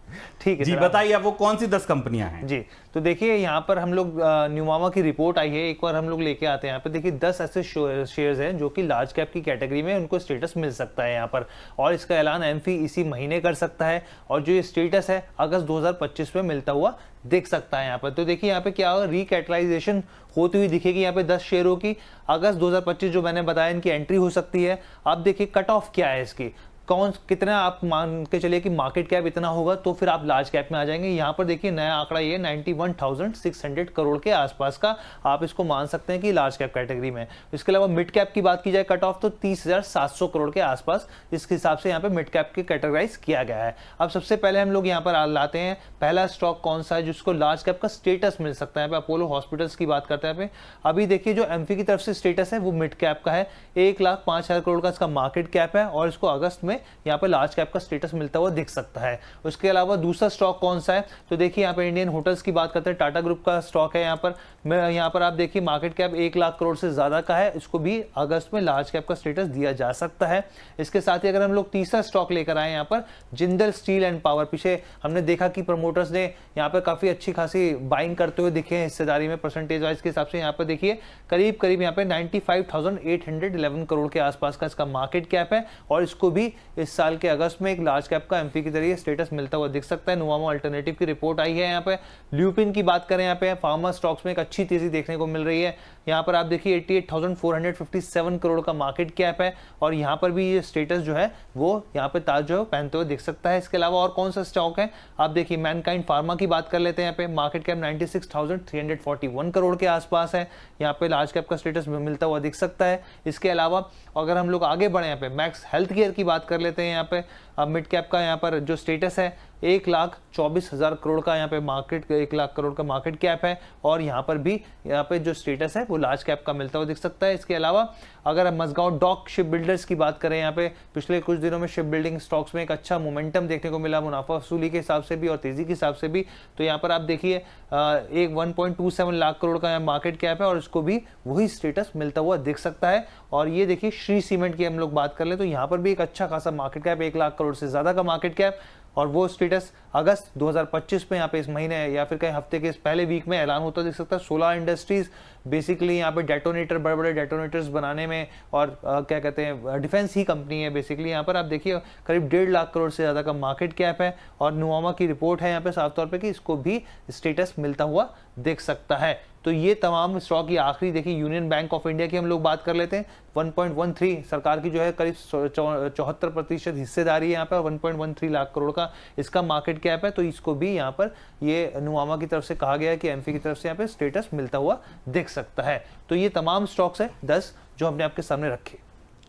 ठीक है जी, बताइए अब वो कौन सी 10 कंपनियां हैं। जी, तो देखिए यहाँ पर हम लोग न्यूमामा की रिपोर्ट आई है, एक बार हम लोग लेके आते हैं। यहाँ पे देखिए 10 ऐसे शेयर्स हैं जो कि लार्ज कैप की कैटेगरी में उनको स्टेटस मिल सकता है यहाँ पर, और इसका ऐलान एमफी इसी महीने कर सकता है, और जो ये स्टेटस है अगस्त 2025 में मिलता हुआ देख सकता है यहाँ पर। तो देखिए यहाँ पे क्या होगा, रिकैटलाइजेशन होती हुई दिखेगी यहाँ पे 10 शेयरों की। अगस्त 2025 जो मैंने बताया इनकी एंट्री हो सकती है। अब देखिए कट ऑफ क्या है इसकी, कितना आप मान के चलिए कि मार्केट कैप इतना होगा तो फिर आप लार्ज कैप में आ जाएंगे। यहाँ पर देखिए नया आंकड़ा ये 91,600 करोड़ के आसपास का आप इसको मान सकते हैं कि लार्ज कैप कैटेगरी में। इसके अलावा मिड कैप की बात की जाए कट ऑफ तो 30,700 करोड़ के आसपास इस हिसाब से यहाँ पे मिड कैप की कैटेगराइज किया गया है। अब सबसे पहले हम लोग यहाँ पर लाते हैं पहला स्टॉक कौन सा है जिसको लार्ज कैप का स्टेटस मिल सकता है। यहाँ पे अपोलो हॉस्पिटल्स की बात करते हैं। अभी देखिए जो एमफी की तरफ से स्टेटस है वो मिड कैप का है, 1,05,000 करोड़ का इसका मार्केट कैप है, और इसको अगस्त में यहाँ पे लार्ज कैप का स्टेटस मिलता हुआ दिख सकता है। उसके अलावा दूसरा स्टॉक कौन सा है, तो देखिए यहाँ पे इंडियन होटल्स की बात करते हैं, टाटा ग्रुप का स्टॉक है। यहाँ पर आप देखिए मार्केट कैप 1 लाख करोड़ से ज्यादा का है, इसको भी अगस्त में लार्ज कैप का स्टेटस दिया जा सकता है। इसके साथ ही अगर हम लोग तीसरा स्टॉक लेकर आए यहाँ पर जिंदल स्टील एंड पावर, पीछे हमने देखा कि प्रमोटर्स ने यहाँ पर काफी अच्छी खासी बाइंग करते हुए दिखे हैं हिस्सेदारी में परसेंटेज वाइज के हिसाब से। यहाँ पर देखिए करीब करीब यहाँ पे 95,811 करोड़ के आसपास का इसका मार्केट कैप है, और इसको भी इस साल के अगस्त में एक लार्ज कैप का एमपी के जरिए स्टेटस मिलता हुआ दिख सकता है। नुवामा अल्टरनेटिव की रिपोर्ट आई है। यहाँ पे ल्यूपिन की बात करें, यहाँ पे फार्मा स्टॉक्स में एक अच्छी तेजी देखने को मिल रही है। यहाँ पर आप देखिए 88,457 करोड़ का मार्केट कैप है, और यहाँ पर भी ये स्टेटस जो है वो यहाँ पे ताज जो पहनते हुए दिख सकता है। इसके अलावा और कौन सा स्टॉक है, आप देखिए मैनकाइंड फार्मा की बात कर लेते हैं। यहाँ पे मार्केट कैप 96,341 करोड़ के आसपास है, यहाँ पे लार्ज कैप का स्टेटस मिलता हुआ दिख सकता है। इसके अलावा अगर हम लोग आगे बढ़े, यहाँ पे मैक्स हेल्थ केयर की बात कर लेते हैं। यहाँ पे मिड कैप का यहाँ पर जो स्टेटस है 1,24,000 करोड़ का यहाँ पे मार्केट, 1 लाख करोड़ का मार्केट कैप है, और यहाँ पर भी यहाँ पे जो स्टेटस है वो लार्ज कैप का मिलता हुआ दिख सकता है। इसके अलावा अगर हम मजगांव डॉक शिप बिल्डर्स की बात करें, यहाँ पे पिछले कुछ दिनों में शिप बिल्डिंग स्टॉक्स में एक अच्छा मोमेंटम देखने को मिला, मुनाफा वसूली के हिसाब से भी और तेजी के हिसाब से भी। तो यहाँ पर आप देखिए एक 1.27 लाख करोड़ का मार्केट कैप है, और इसको भी वही स्टेटस मिलता हुआ दिख सकता है। और ये देखिए श्री सीमेंट की हम लोग बात कर ले तो यहाँ पर भी एक अच्छा खासा मार्केट कैप, 1 लाख करोड़ से ज्यादा का मार्केट कैप, और वो स्टेटस अगस्त 2025 में यहाँ पे इस महीने या फिर कई हफ्ते के इस पहले वीक में ऐलान होता दिख सकता है। सोलार इंडस्ट्रीज बेसिकली यहाँ पे डेटोनेटर, बड़े बड़े डेटोनेटर्स बनाने में, और क्या कहते हैं डिफेंस ही कंपनी है बेसिकली। यहाँ पर आप देखिए करीब 1.5 लाख करोड़ से ज़्यादा का मार्केट कैप है, और नुवामा की रिपोर्ट है यहाँ पे साफ तौर पे कि इसको भी स्टेटस मिलता हुआ देख सकता है। तो ये तमाम स्टॉक की आखिरी देखिए यूनियन बैंक ऑफ इंडिया की हम लोग बात कर लेते हैं। 1.13 सरकार की जो है करीब 74% हिस्सेदारी है यहाँ पे, और 1.13 लाख करोड़ का इसका मार्केट कैप है। तो इसको भी यहाँ पर ये नुवामा की तरफ से कहा गया है कि एमफी की तरफ से यहाँ पे स्टेटस मिलता हुआ दिख सकता है। तो ये तमाम स्टॉक्स है 10 जो हमने आपके सामने रखे।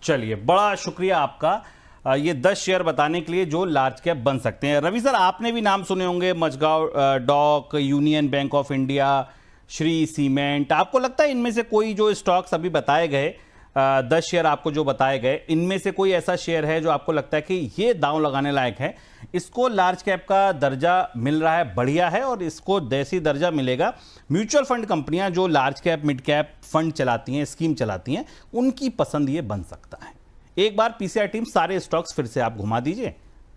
चलिए, बड़ा शुक्रिया आपका ये 10 शेयर बताने के लिए जो लार्ज कैप बन सकते हैं। रवि सर, आपने भी नाम सुने होंगे, Mazagon dock, union bank of India, Shree cement. आपको लगता है इनमें से कोई जो स्टॉक्स अभी बताए गए 10 शेयर आपको जो बताए गए, इनमें से कोई ऐसा शेयर है जो आपको लगता है कि ये दांव लगाने लायक है, इसको लार्ज कैप का दर्जा मिल रहा है, बढ़िया है, और इसको जैसी दर्जा मिलेगा म्यूचुअल फंड कंपनियां जो large cap mid cap fund चलाती हैं, स्कीम चलाती हैं, उनकी पसंद ये बन सकता है? एक बार पीसीआर टीम सारे स्टॉक्स फिर से आप घुमा दीजिए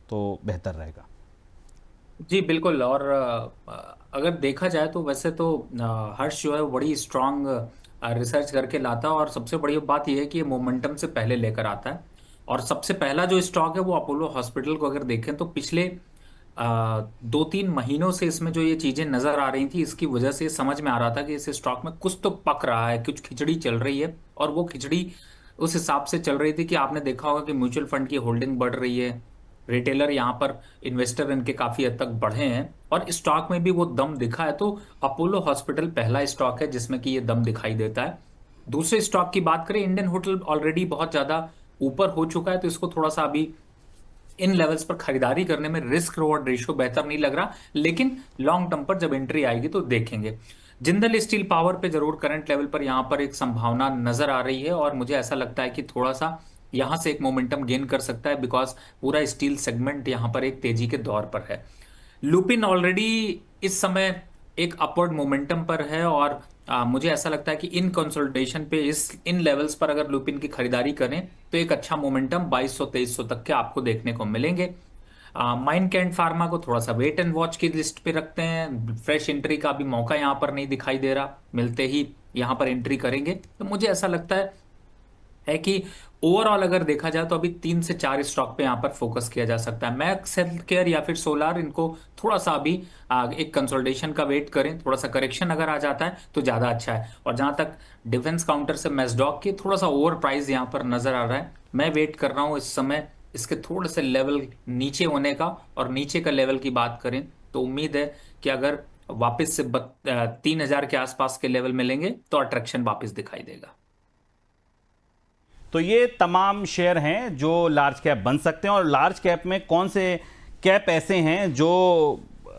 तो बेहतर रहेगा। जी बिल्कुल। और अगर देखा जाए तो वैसे तो हर्ष जो है बड़ी स्ट्रांग रिसर्च करके लाता है, और सबसे बड़ी बात यह है कि ये मोमेंटम से पहले लेकर आता है। और सबसे पहला जो स्टॉक है वो अपोलो हॉस्पिटल को अगर देखें तो पिछले 2-3 महीनों से इसमें जो ये चीजें नजर आ रही थी, इसकी वजह से समझ में आ रहा था कि इस स्टॉक में कुछ तो पक रहा है, कुछ खिचड़ी चल रही है। और वो खिचड़ी उस हिसाब से चल रही थी कि आपने देखा होगा कि म्यूचुअल फंड की होल्डिंग बढ़ रही है, रिटेलर यहाँ पर इन्वेस्टर इनके काफी हद तक बढ़े हैं, और स्टॉक में भी वो दम दिखा है। तो अपोलो हॉस्पिटल पहला स्टॉक है जिसमें कि ये दम दिखाई देता है। दूसरे स्टॉक की बात करें, इंडियन होटल ऑलरेडी बहुत ज्यादा ऊपर हो चुका है, तो इसको थोड़ा सा अभी इन लेवल्स पर खरीदारी करने में रिस्क रिवॉर्ड रेशियो बेहतर नहीं लग रहा, लेकिन लॉन्ग टर्म पर जब एंट्री आएगी तो देखेंगे। जिंदल स्टील पावर पे जरूर करंट लेवल पर यहां पर एक संभावना नजर आ रही है और मुझे ऐसा लगता है कि थोड़ा सा यहां से एक मोमेंटम गेन कर सकता है, बिकॉज पूरा स्टील सेगमेंट यहां पर एक तेजी के दौर पर है। लुपिन ऑलरेडी इस समय एक अपवर्ड मोमेंटम पर है और मुझे ऐसा लगता है कि इन कंसोलिडेशन पे इन लेवल्स पर अगर लुपिन की खरीदारी करें तो एक अच्छा मोमेंटम 2200-2300 तक के आपको देखने को मिलेंगे। माइंड कैंट फार्मा को थोड़ा सा वेट एंड वॉच की लिस्ट पे रखते हैं, फ्रेश एंट्री का भी मौका यहाँ पर नहीं दिखाई दे रहा, मिलते ही यहाँ पर एंट्री करेंगे। तो मुझे ऐसा लगता है कि ओवरऑल अगर देखा जाए तो अभी 3 से 4 स्टॉक पे यहाँ पर फोकस किया जा सकता है। मैक्स हेल्थ केयर या फिर सोलार, इनको थोड़ा सा अभी एक कंसोलिडेशन का वेट करें, थोड़ा सा करेक्शन अगर आ जाता है तो ज्यादा अच्छा है। और जहां तक डिफेंस काउंटर से मैस्डॉक की थोड़ा सा ओवर प्राइस यहाँ पर नजर आ रहा है, मैं वेट कर रहा हूँ इस समय इसके थोड़े से लेवल नीचे होने का। और नीचे का लेवल की बात करें तो उम्मीद है कि अगर वापस से 3000 के आसपास के लेवल मिलेंगे तो अट्रैक्शन वापस दिखाई देगा। तो ये तमाम शेयर हैं जो लार्ज कैप बन सकते हैं, और लार्ज कैप में कौन से कैप ऐसे हैं जो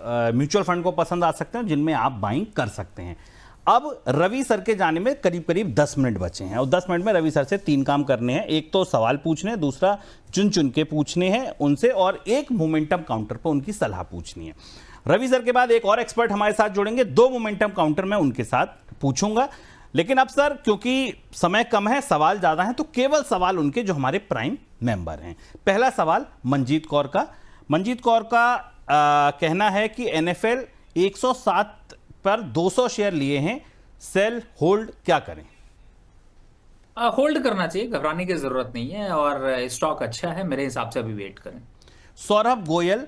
म्यूचुअल फंड को पसंद आ सकते हैं, जिनमें आप बाइंग कर सकते हैं। अब रवि सर के जाने में करीब करीब 10 मिनट बचे हैं और 10 मिनट में रवि सर से 3 काम करने हैं। एक तो सवाल पूछने हैं, दूसरा चुन चुन के पूछने हैं उनसे, और एक मोमेंटम काउंटर पर उनकी सलाह पूछनी है। रवि सर के बाद एक और एक्सपर्ट हमारे साथ जुड़ेंगे, 2 मोमेंटम काउंटर में उनके साथ पूछूंगा। लेकिन अब सर क्योंकि समय कम है, सवाल ज्यादा हैं, तो केवल सवाल उनके जो हमारे प्राइम मेंबर हैं। पहला सवाल मंजीत कौर का। मंजीत कौर का कहना है कि NFL 107 पर 200 शेयर लिए हैं, सेल होल्ड क्या करें? होल्ड करना चाहिए, घबराने की जरूरत नहीं है और स्टॉक अच्छा है, मेरे हिसाब से अभी वेट करें। सौरभ गोयल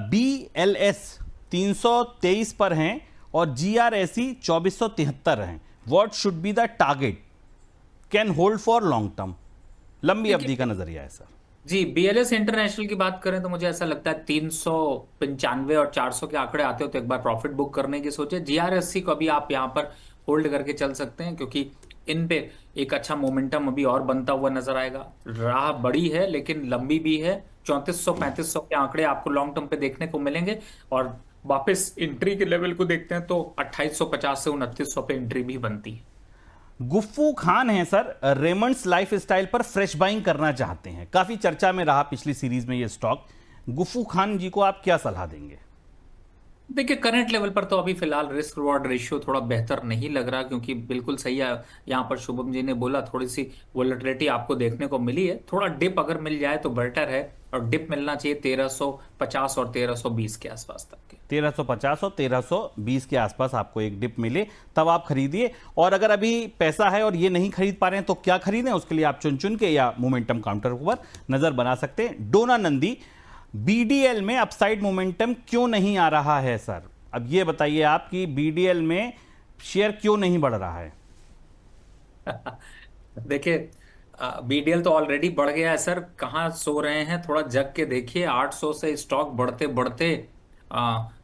BLS 323 पर हैं और GRSE 2473 हैं। What should be the target, can hold for long term? लंबी अवधि का नजरिया है सर जी। BLS इंटरनेशनल की बात करें तो मुझे ऐसा लगता है 395 और 400 के आंकड़े आते हो तो एक बार प्रॉफिट बुक करने की सोचे। GRSE को अभी आप यहाँ पर होल्ड करके चल सकते हैं, क्योंकि इन पे एक अच्छा मोमेंटम अभी और बनता हुआ नजर आएगा। राह बड़ी है लेकिन लंबी भी है, 3400-3500 के आंकड़े आपको लॉन्ग टर्म पे देखने को मिलेंगे। और वापस एंट्री के लेवल को देखते हैं तो 2850 से 2900 पे एंट्री भी बनती है। गुफ्फू खान है सर, रेमंड्स लाइफ स्टाइल पर फ्रेश बाइंग करना चाहते हैं, काफी चर्चा में रहा पिछली सीरीज में ये स्टॉक। गुफ्फू खान जी को आप क्या सलाह देंगे? देखिए करंट लेवल पर तो अभी फिलहाल रिस्क रिवॉर्ड रेशियो थोड़ा बेहतर नहीं लग रहा, क्योंकि बिल्कुल सही है यहाँ पर शुभम जी ने बोला, थोड़ी सी वोलेटिलिटी आपको देखने को मिली है। थोड़ा डिप अगर मिल जाए तो बेटर है, और डिप मिलना चाहिए 1350 और 1320 के आसपास तक के। 1350 और 1320 के आसपास आपको एक डिप मिले तब आप खरीदिए। और अगर अभी पैसा है और ये नहीं खरीद पा रहे हैं तो क्या खरीदें, उसके लिए आप चुन चुन के या मोमेंटम काउंटर पर नजर बना सकते हैं। डोना नंदी, BDL में अपसाइड मोमेंटम क्यों नहीं आ रहा है सर? अब ये बताइए आप कि BDL में शेयर क्यों नहीं बढ़ रहा है? देखिए BDL तो ऑलरेडी बढ़ गया है सर, कहाँ सो रहे हैं, थोड़ा जग के देखिए। 800 से स्टॉक बढ़ते बढ़ते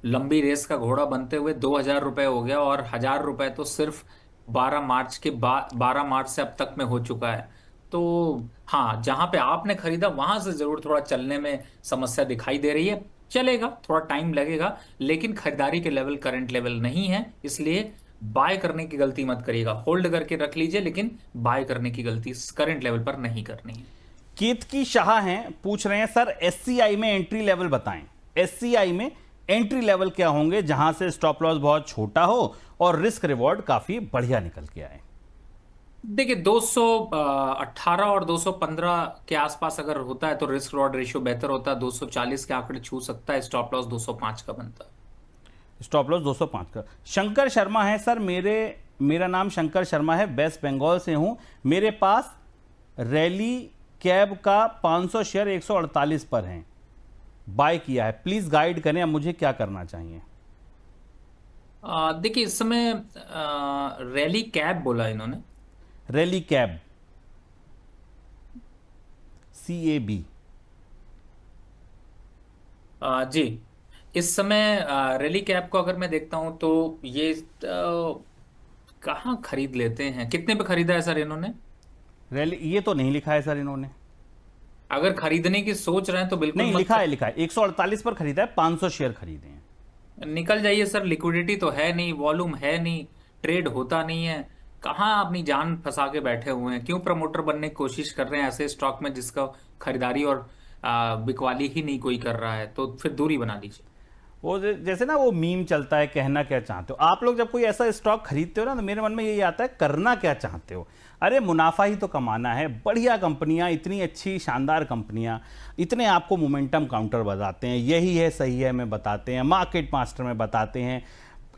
लंबी रेस का घोड़ा बनते हुए 2000 रुपए हो गया, और 1000 रुपए तो सिर्फ 12 मार्च के बाद 12 मार्च से अब तक में हो चुका है। तो हाँ, जहां पे आपने खरीदा वहां से जरूर थोड़ा चलने में समस्या दिखाई दे रही है। चलेगा, थोड़ा टाइम लगेगा, लेकिन खरीदारी के लेवल करंट लेवल नहीं है, इसलिए बाय करने की गलती मत करिएगा। होल्ड करके रख लीजिए, लेकिन बाय करने की गलती करंट लेवल पर नहीं करनी है। केतकी शाह हैं, पूछ रहे हैं सर SCI में एंट्री लेवल बताएं। SCI में एंट्री लेवल क्या होंगे जहां से स्टॉप लॉस बहुत छोटा हो और रिस्क रिवॉर्ड काफी बढ़िया निकल के आए? देखिए 218 और 215 के आसपास अगर होता है तो रिस्क रिवॉर्ड रेशियो बेहतर होता है। 240 के आंकड़े छू सकता है, स्टॉप लॉस 205 का बनता है। स्टॉप लॉस 205 का। शंकर शर्मा है सर, मेरा नाम शंकर शर्मा है, वेस्ट बंगाल से हूं। मेरे पास रैली कैब का 500 शेयर 148 पर हैं, बाय किया है, प्लीज गाइड करें, अब मुझे क्या करना चाहिए? देखिए इस समय रैली कैब बोला इन्होंने, रैली कैब CAB। जी इस समय रैली कैब को अगर मैं देखता हूं तो ये कहाँ खरीद लेते हैं, कितने पे खरीदा है सर इन्होंने? रैली ये तो नहीं लिखा है सर इन्होंने। अगर खरीदने की सोच रहे हैं तो बिल्कुल नहीं, मत लिखा है 148 पर खरीदा है, 500 शेयर खरीदे हैं। निकल जाइए सर। लिक्विडिटी तो है नहीं, वॉल्यूम है नहीं, ट्रेड होता नहीं है। कहाँ अपनी जान फंसा के बैठे हुए हैं? क्यों प्रमोटर बनने की कोशिश कर रहे हैं ऐसे स्टॉक में जिसका खरीदारी और बिकवाली ही नहीं कोई कर रहा है? तो फिर दूरी बना लीजिए। वो जैसे ना वो मीम चलता है, कहना क्या चाहते हो आप लोग। जब कोई ऐसा स्टॉक खरीदते हो ना, तो मेरे मन में यही आता है, करना क्या चाहते हो? अरे मुनाफा ही तो कमाना है। बढ़िया कंपनियां, इतनी अच्छी शानदार कंपनियां, इतने आपको मोमेंटम काउंटर बताते हैं, यही है सही है में बताते हैं, मार्केट मास्टर में बताते हैं,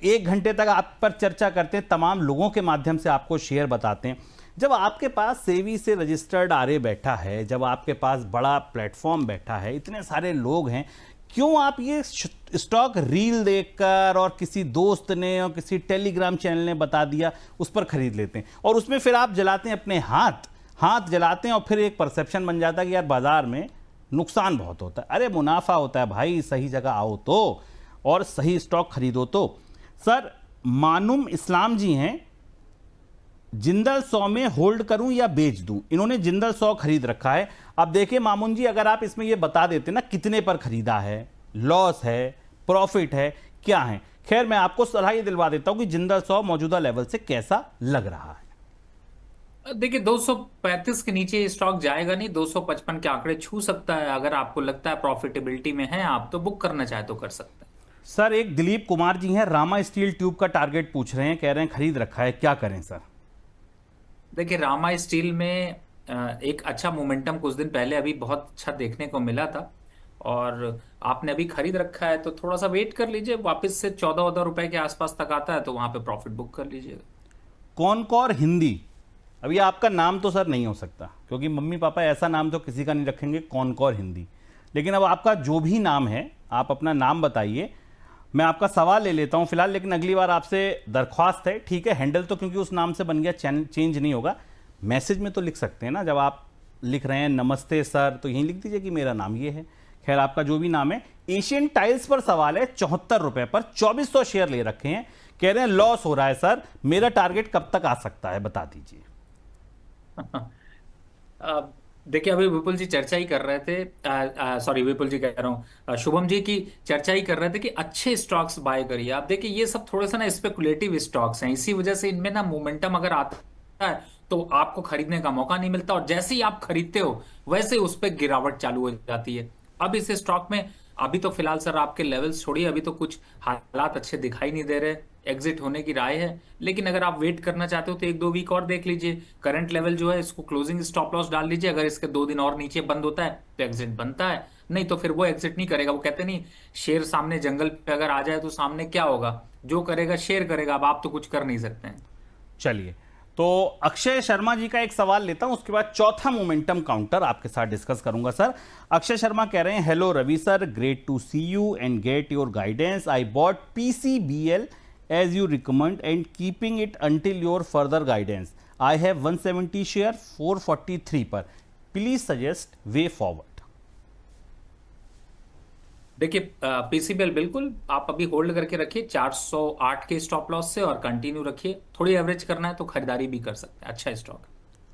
1 घंटे तक आप पर चर्चा करते हैं, तमाम लोगों के माध्यम से आपको शेयर बताते हैं। जब आपके पास सेवी से रजिस्टर्ड आरए बैठा है, जब आपके पास बड़ा प्लेटफॉर्म बैठा है, इतने सारे लोग हैं, क्यों आप ये स्टॉक रील देखकर और किसी दोस्त ने और किसी टेलीग्राम चैनल ने बता दिया उस पर खरीद लेते हैं, और उसमें फिर आप जलाते हैं अपने हाथ जलाते हैं, और फिर एक परसेप्शन बन जाता है कि यार बाजार में नुकसान बहुत होता है। अरे मुनाफा होता है भाई, सही जगह आओ तो, और सही स्टॉक खरीदो तो। सर मानुम इस्लाम जी हैं, जिंदल 100 में होल्ड करूं या बेच दूं? इन्होंने जिंदल 100 खरीद रखा है। अब देखिए मामून जी, अगर आप इसमें ये बता देते ना कितने पर खरीदा है, लॉस है, प्रॉफिट है, क्या है। खैर मैं आपको सलाह ये दिलवा देता हूं कि जिंदल 100 मौजूदा लेवल से कैसा लग रहा है। देखिए 235 के नीचे ये स्टॉक जाएगा नहीं, 255 के आंकड़े छू सकता है। अगर आपको लगता है प्रॉफिटेबिलिटी में है आप, तो बुक करना चाहे तो कर सकते हैं। सर एक दिलीप कुमार जी हैं, रामा स्टील ट्यूब का टारगेट पूछ रहे हैं, कह रहे हैं खरीद रखा है, क्या करें सर? देखिए रामा स्टील में एक अच्छा मोमेंटम कुछ दिन पहले अभी बहुत अच्छा देखने को मिला था, और आपने अभी खरीद रखा है तो थोड़ा सा वेट कर लीजिए। वापस से 14 रुपए के आसपास तक आता है तो वहां पे प्रॉफिट बुक कर लीजिएगा। कॉनकॉर हिंदी, अब ये आपका नाम तो सर नहीं हो सकता, क्योंकि मम्मी पापा ऐसा नाम तो किसी का नहीं रखेंगे, कॉनकॉर हिंदी। लेकिन अब आपका जो भी नाम है, आप अपना नाम बताइए, मैं आपका सवाल ले लेता हूं फिलहाल। लेकिन अगली बार आपसे दरख्वास्त है, ठीक है, हैंडल तो क्योंकि उस नाम से बन गया चेंज नहीं होगा, मैसेज में तो लिख सकते हैं ना। जब आप लिख रहे हैं नमस्ते सर, तो यहीं लिख दीजिए कि मेरा नाम ये है। खैर आपका जो भी नाम है। एशियन टाइल्स पर सवाल है, 74 रुपए पर 2400 शेयर ले रखे हैं, कह रहे हैं लॉस हो रहा है सर, मेरा टारगेट कब तक आ सकता है, बता दीजिए। देखिए अभी विपुल जी चर्चा ही कर रहे थे, सॉरी विपुल जी कह रहा हूँ, शुभम जी की चर्चा ही कर रहे थे कि अच्छे स्टॉक्स बाय करिए। आप देखिए ये सब थोड़े से ना स्पेकुलेटिव स्टॉक्स हैं, इसी वजह से इनमें ना मोमेंटम अगर आता है तो आपको खरीदने का मौका नहीं मिलता, और जैसे ही आप खरीदते हो वैसे उस पर गिरावट चालू हो जाती है। अब इस स्टॉक में अभी तो फिलहाल सर आपके लेवल्स छोड़िए, अभी तो कुछ हालात अच्छे दिखाई नहीं दे रहे, एग्जिट होने की राय है। लेकिन अगर आप वेट करना चाहते हो तो 1-2 वीक और देख लीजिए। करंट लेवल जो है इसको क्लोजिंग स्टॉप लॉस डाल लीजिए, अगर इसके 2 दिन और नीचे बंद होता है तो एग्जिट बनता है, नहीं तो फिर वो एग्जिट नहीं करेगा। वो कहते नहीं शेर सामने जंगल पे अगर आ जाए तो सामने क्या होगा, जो करेगा शेर करेगा। अब आप तो कुछ कर नहीं सकते हैं। चलिए, तो अक्षय शर्मा जी का एक सवाल लेता हूं, उसके बाद चौथा मोमेंटम काउंटर आपके साथ डिस्कस करूंगा सर। अक्षय शर्मा कह रहे हैं, hello Ravi sir, great to see you and get your guidance. I bought PCBL as you recommend and keeping it until your further guidance. I have 170 share 443 पर, please suggest way forward. देखिए PCBL बिल्कुल आप अभी hold करके रखिए 408 के stop loss से, और कंटिन्यू रखिए। थोड़ी एवरेज करना है तो खरीदारी भी कर सकते हैं। अच्छा स्टॉक,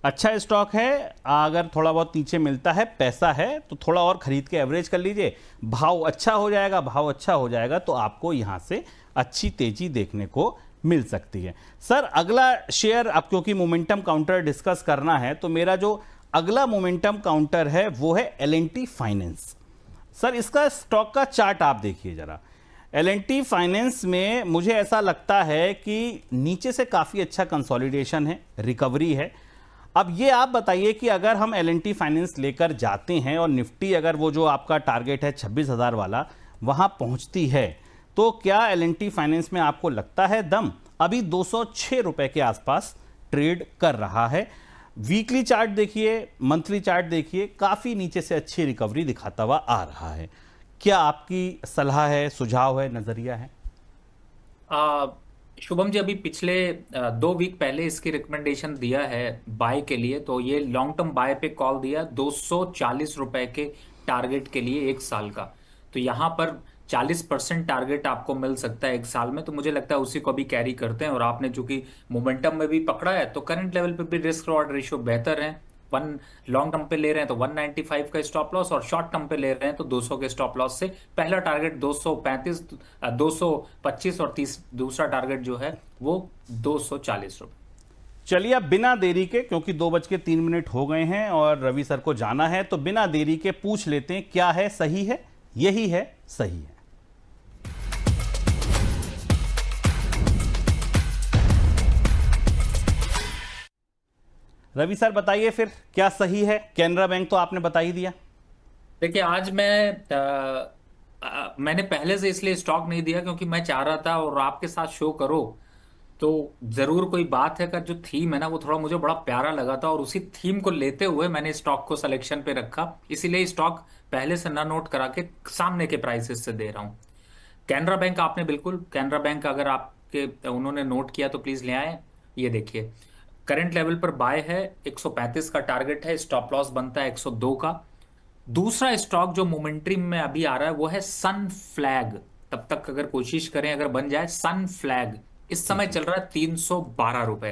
अच्छा स्टॉक है। अगर थोड़ा बहुत नीचे मिलता है, पैसा है, तो थोड़ा और खरीद के एवरेज कर लीजिए। भाव अच्छा हो जाएगा तो आपको यहां से अच्छी तेजी देखने को मिल सकती है। सर अगला शेयर, अब क्योंकि मोमेंटम काउंटर डिस्कस करना है, तो मेरा जो अगला मोमेंटम काउंटर है वो है L&T फाइनेंस। सर इसका स्टॉक का चार्ट आप देखिए जरा। L&T फाइनेंस में मुझे ऐसा लगता है कि नीचे से काफी अच्छा कंसोलिडेशन है, रिकवरी है। अब ये आप बताइए कि अगर हम L&T फाइनेंस लेकर जाते हैं और निफ्टी अगर वो जो आपका टारगेट है 26,000 वाला वहां पहुंचती है, तो क्या L&T फाइनेंस में आपको लगता है दम? अभी 206 रुपए के आसपास ट्रेड कर रहा है। वीकली चार्ट देखिए, मंथली चार्ट देखिए, काफी नीचे से अच्छी रिकवरी दिखाता हुआ आ रहा है। क्या आपकी सलाह है, सुझाव है, नजरिया है? शुभम जी अभी पिछले 2 वीक पहले इसकी रिकमेंडेशन दिया है बाय के लिए, तो ये लॉन्ग टर्म बाय पे कॉल दिया 240 रुपए के टारगेट के लिए 1 साल का। तो यहाँ पर 40% टारगेट आपको मिल सकता है 1 साल में, तो मुझे लगता है उसी को भी कैरी करते हैं। और आपने चूंकि मोमेंटम में भी पकड़ा है तो करंट लेवल पे भी रिस्क रिवॉर्ड रेशियो बेहतर है, वन लॉन्ग टर्म पे ले रहे हैं तो 195 का स्टॉप लॉस, और शॉर्ट टर्म पे ले रहे हैं तो 200 के स्टॉप लॉस से पहला टारगेट 225 और दूसरा टारगेट जो है वो 240 रुपए। चलिए अब बिना देरी के, क्योंकि 2:03 हो गए हैं और रवि सर को जाना है, तो बिना देरी के पूछ लेते हैं क्या है सही है, यही है सही है। रवि सर बताइए फिर क्या सही है। कैनरा बैंक तो आपने बता ही दिया। देखिए आज मैंने पहले से इसलिए स्टॉक नहीं दिया क्योंकि मैं चाह रहा था और आपके साथ शो करो तो जरूर कोई बात है का जो थीम है ना वो थोड़ा मुझे बड़ा प्यारा लगा था, और उसी थीम को लेते हुए मैंने स्टॉक को सिलेक्शन पे रखा, इसीलिए स्टॉक पहले से ना नोट करा के सामने के प्राइसेस से दे रहा हूं। कैनरा बैंक आपने बिल्कुल, कैनरा बैंक अगर आपके उन्होंने नोट किया तो प्लीज ले आए। ये देखिए करंट लेवल पर बाय है, 135 का टारगेट है, स्टॉप लॉस बनता है 102 का। दूसरा स्टॉक जो मोमेंट्री में अभी आ रहा है वो है सन फ्लैग। तब तक अगर कोशिश करें अगर बन जाए सन फ्लैग, इस समय चल रहा है 312 रुपए,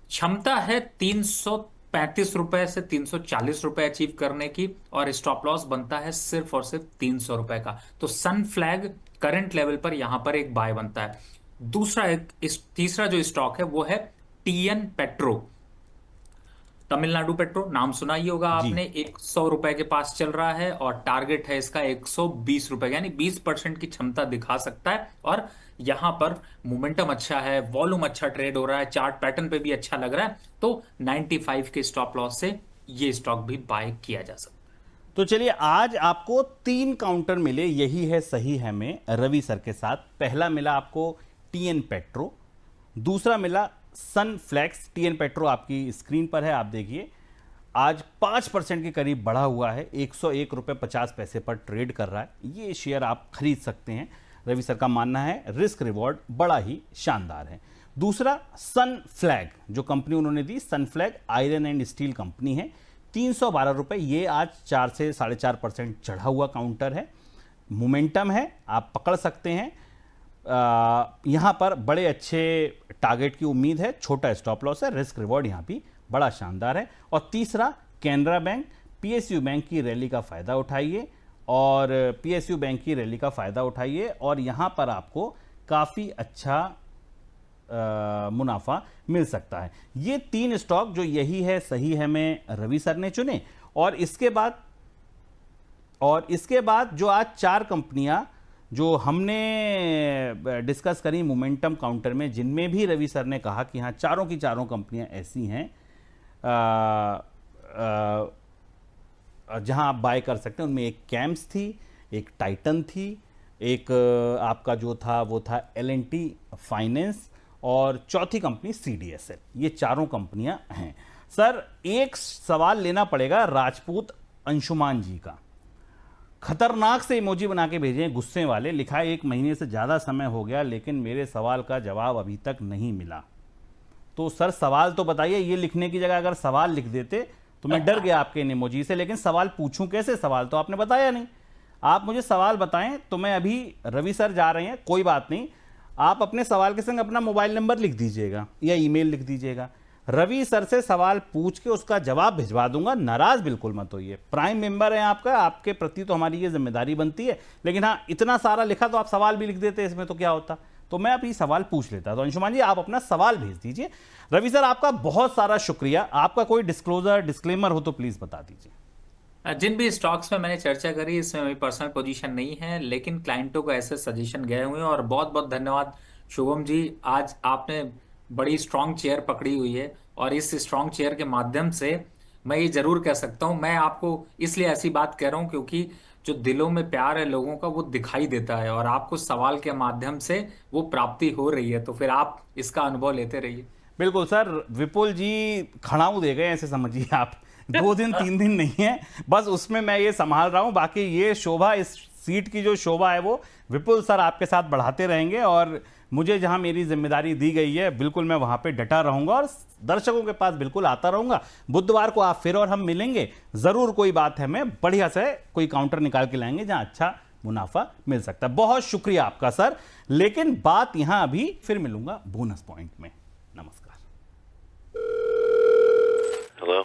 क्षमता है 335 रुपए से 340 रुपए अचीव करने की, और स्टॉप लॉस बनता है सिर्फ और सिर्फ 300 रुपए का। तो सन फ्लैग करंट लेवल पर यहां पर एक बाय बनता है। तीसरा जो स्टॉक है वो है टीएन पेट्रो, तमिलनाडु पेट्रो, नाम सुना ही होगा आपने, 100 रुपए के पास चल रहा है और टारगेट है इसका 120 रुपए, यानी 20% की क्षमता दिखा सकता है। और यहां पर मोमेंटम अच्छा है, वॉल्यूम अच्छा ट्रेड हो रहा है, चार्ट पैटर्न पे भी अच्छा लग रहा है, तो 95 के स्टॉप लॉस से ये स्टॉक भी बाय किया जा सकता है। तो चलिए आज आपको 3 काउंटर मिले, यही है सही है में रवि सर के साथ। पहला मिला आपको टीएन पेट्रो, दूसरा मिला सन फ्लैक्स। टीएन पेट्रो आपकी स्क्रीन पर है, आप देखिए आज 5% के करीब बढ़ा हुआ है, 101 रुपये 50 पैसे पर ट्रेड कर रहा है। ये शेयर आप खरीद सकते हैं। रवि सर का मानना है रिस्क रिवॉर्ड बड़ा ही शानदार है। दूसरा सन फ्लैग, जो कंपनी उन्होंने दी, sun flag iron and steel company है, 312 रुपये। ये आज 4 से 4.5% चढ़ा हुआ काउंटर है, मोमेंटम है, आप पकड़ सकते हैं। यहाँ पर बड़े अच्छे टारगेट की उम्मीद है, छोटा स्टॉप लॉस है, रिस्क रिवॉर्ड यहाँ भी बड़ा शानदार है। और तीसरा कैनरा बैंक, पीएसयू बैंक की रैली का फायदा उठाइए, और पीएसयू बैंक की रैली का फायदा उठाइए और यहाँ पर आपको काफ़ी अच्छा मुनाफा मिल सकता है। ये 3 स्टॉक जो यही है सही है में रवि सर ने चुने। और इसके बाद जो आज 4 कंपनियां जो हमने डिस्कस करी मोमेंटम काउंटर में, जिनमें भी रवि सर ने कहा कि हाँ चारों की चारों कंपनियां ऐसी हैं जहां आप बाय कर सकते हैं, उनमें एक कैम्स थी, एक टाइटन थी, एक आपका जो था वो था L&T फाइनेंस, और चौथी कंपनी CDSL। ये चारों कंपनियां हैं। सर एक सवाल लेना पड़ेगा राजपूत अंशुमान जी का, खतरनाक से इमोजी बना के भेजे हैं गुस्से वाले, लिखा है 1 महीने से ज़्यादा समय हो गया लेकिन मेरे सवाल का जवाब अभी तक नहीं मिला। तो सर सवाल तो बताइए, ये लिखने की जगह अगर सवाल लिख देते तो मैं डर गया आपके इन इमोजी से, लेकिन सवाल पूछूं कैसे, सवाल तो आपने बताया नहीं। आप मुझे सवाल बताएं। तो मैं अभी रवि सर जा रहे हैं, कोई बात नहीं, आप अपने सवाल के संग अपना मोबाइल नंबर लिख दीजिएगा या ईमेल लिख दीजिएगा, रवि सर से सवाल पूछ के उसका जवाब भिजवा दूंगा। नाराज बिल्कुल मत होइए, प्राइम मेंबर है आपका, आपके प्रति तो हमारी ये जिम्मेदारी बनती है। लेकिन हाँ, इतना सारा लिखा तो आप सवाल भी लिख देते इसमें, तो क्या होता, तो मैं अभी सवाल पूछ लेता। तो अंशुमान जी आप अपना सवाल भेज दीजिए। रवि सर आपका बहुत सारा शुक्रिया। आपका कोई डिस्क्लोजर डिस्क्लेमर हो तो प्लीज बता दीजिए। जिन भी स्टॉक्स में मैंने चर्चा करी इसमें मेरी पर्सनल पोजीशन नहीं है, लेकिन क्लाइंटों को ऐसे सजेशन गए हुए हैं। और बहुत बहुत धन्यवाद शुभम जी, आज आपने बड़ी स्ट्रांग चेयर पकड़ी हुई है, और इस स्ट्रांग चेयर के माध्यम से मैं ये जरूर कह सकता हूं, मैं आपको इसलिए ऐसी बात कह रहा हूं क्योंकि जो दिलों में प्यार है लोगों का वो दिखाई देता है, और आपको सवाल के माध्यम से वो प्राप्ति हो रही है, तो फिर आप इसका अनुभव लेते रहिए। बिल्कुल सर, विपुल जी खड़ाऊ दे गए ऐसे समझिए आप। 2 दिन 3 दिन नहीं है, बस उसमें मैं ये संभाल रहा हूं। बाकी ये शोभा, इस सीट की जो शोभा है वो विपुल सर आपके साथ बढ़ाते रहेंगे, और मुझे जहां मेरी जिम्मेदारी दी गई है बिल्कुल मैं वहां पे डटा रहूंगा और दर्शकों के पास बिल्कुल आता रहूंगा। बुधवार को आप फिर और हम मिलेंगे, जरूर कोई बात है, मैं बढ़िया से कोई काउंटर निकाल के लाएंगे जहां अच्छा मुनाफा मिल सकता है। बहुत शुक्रिया आपका सर, लेकिन बात यहां अभी फिर मिलूंगा बोनस पॉइंट में। नमस्कार। Hello?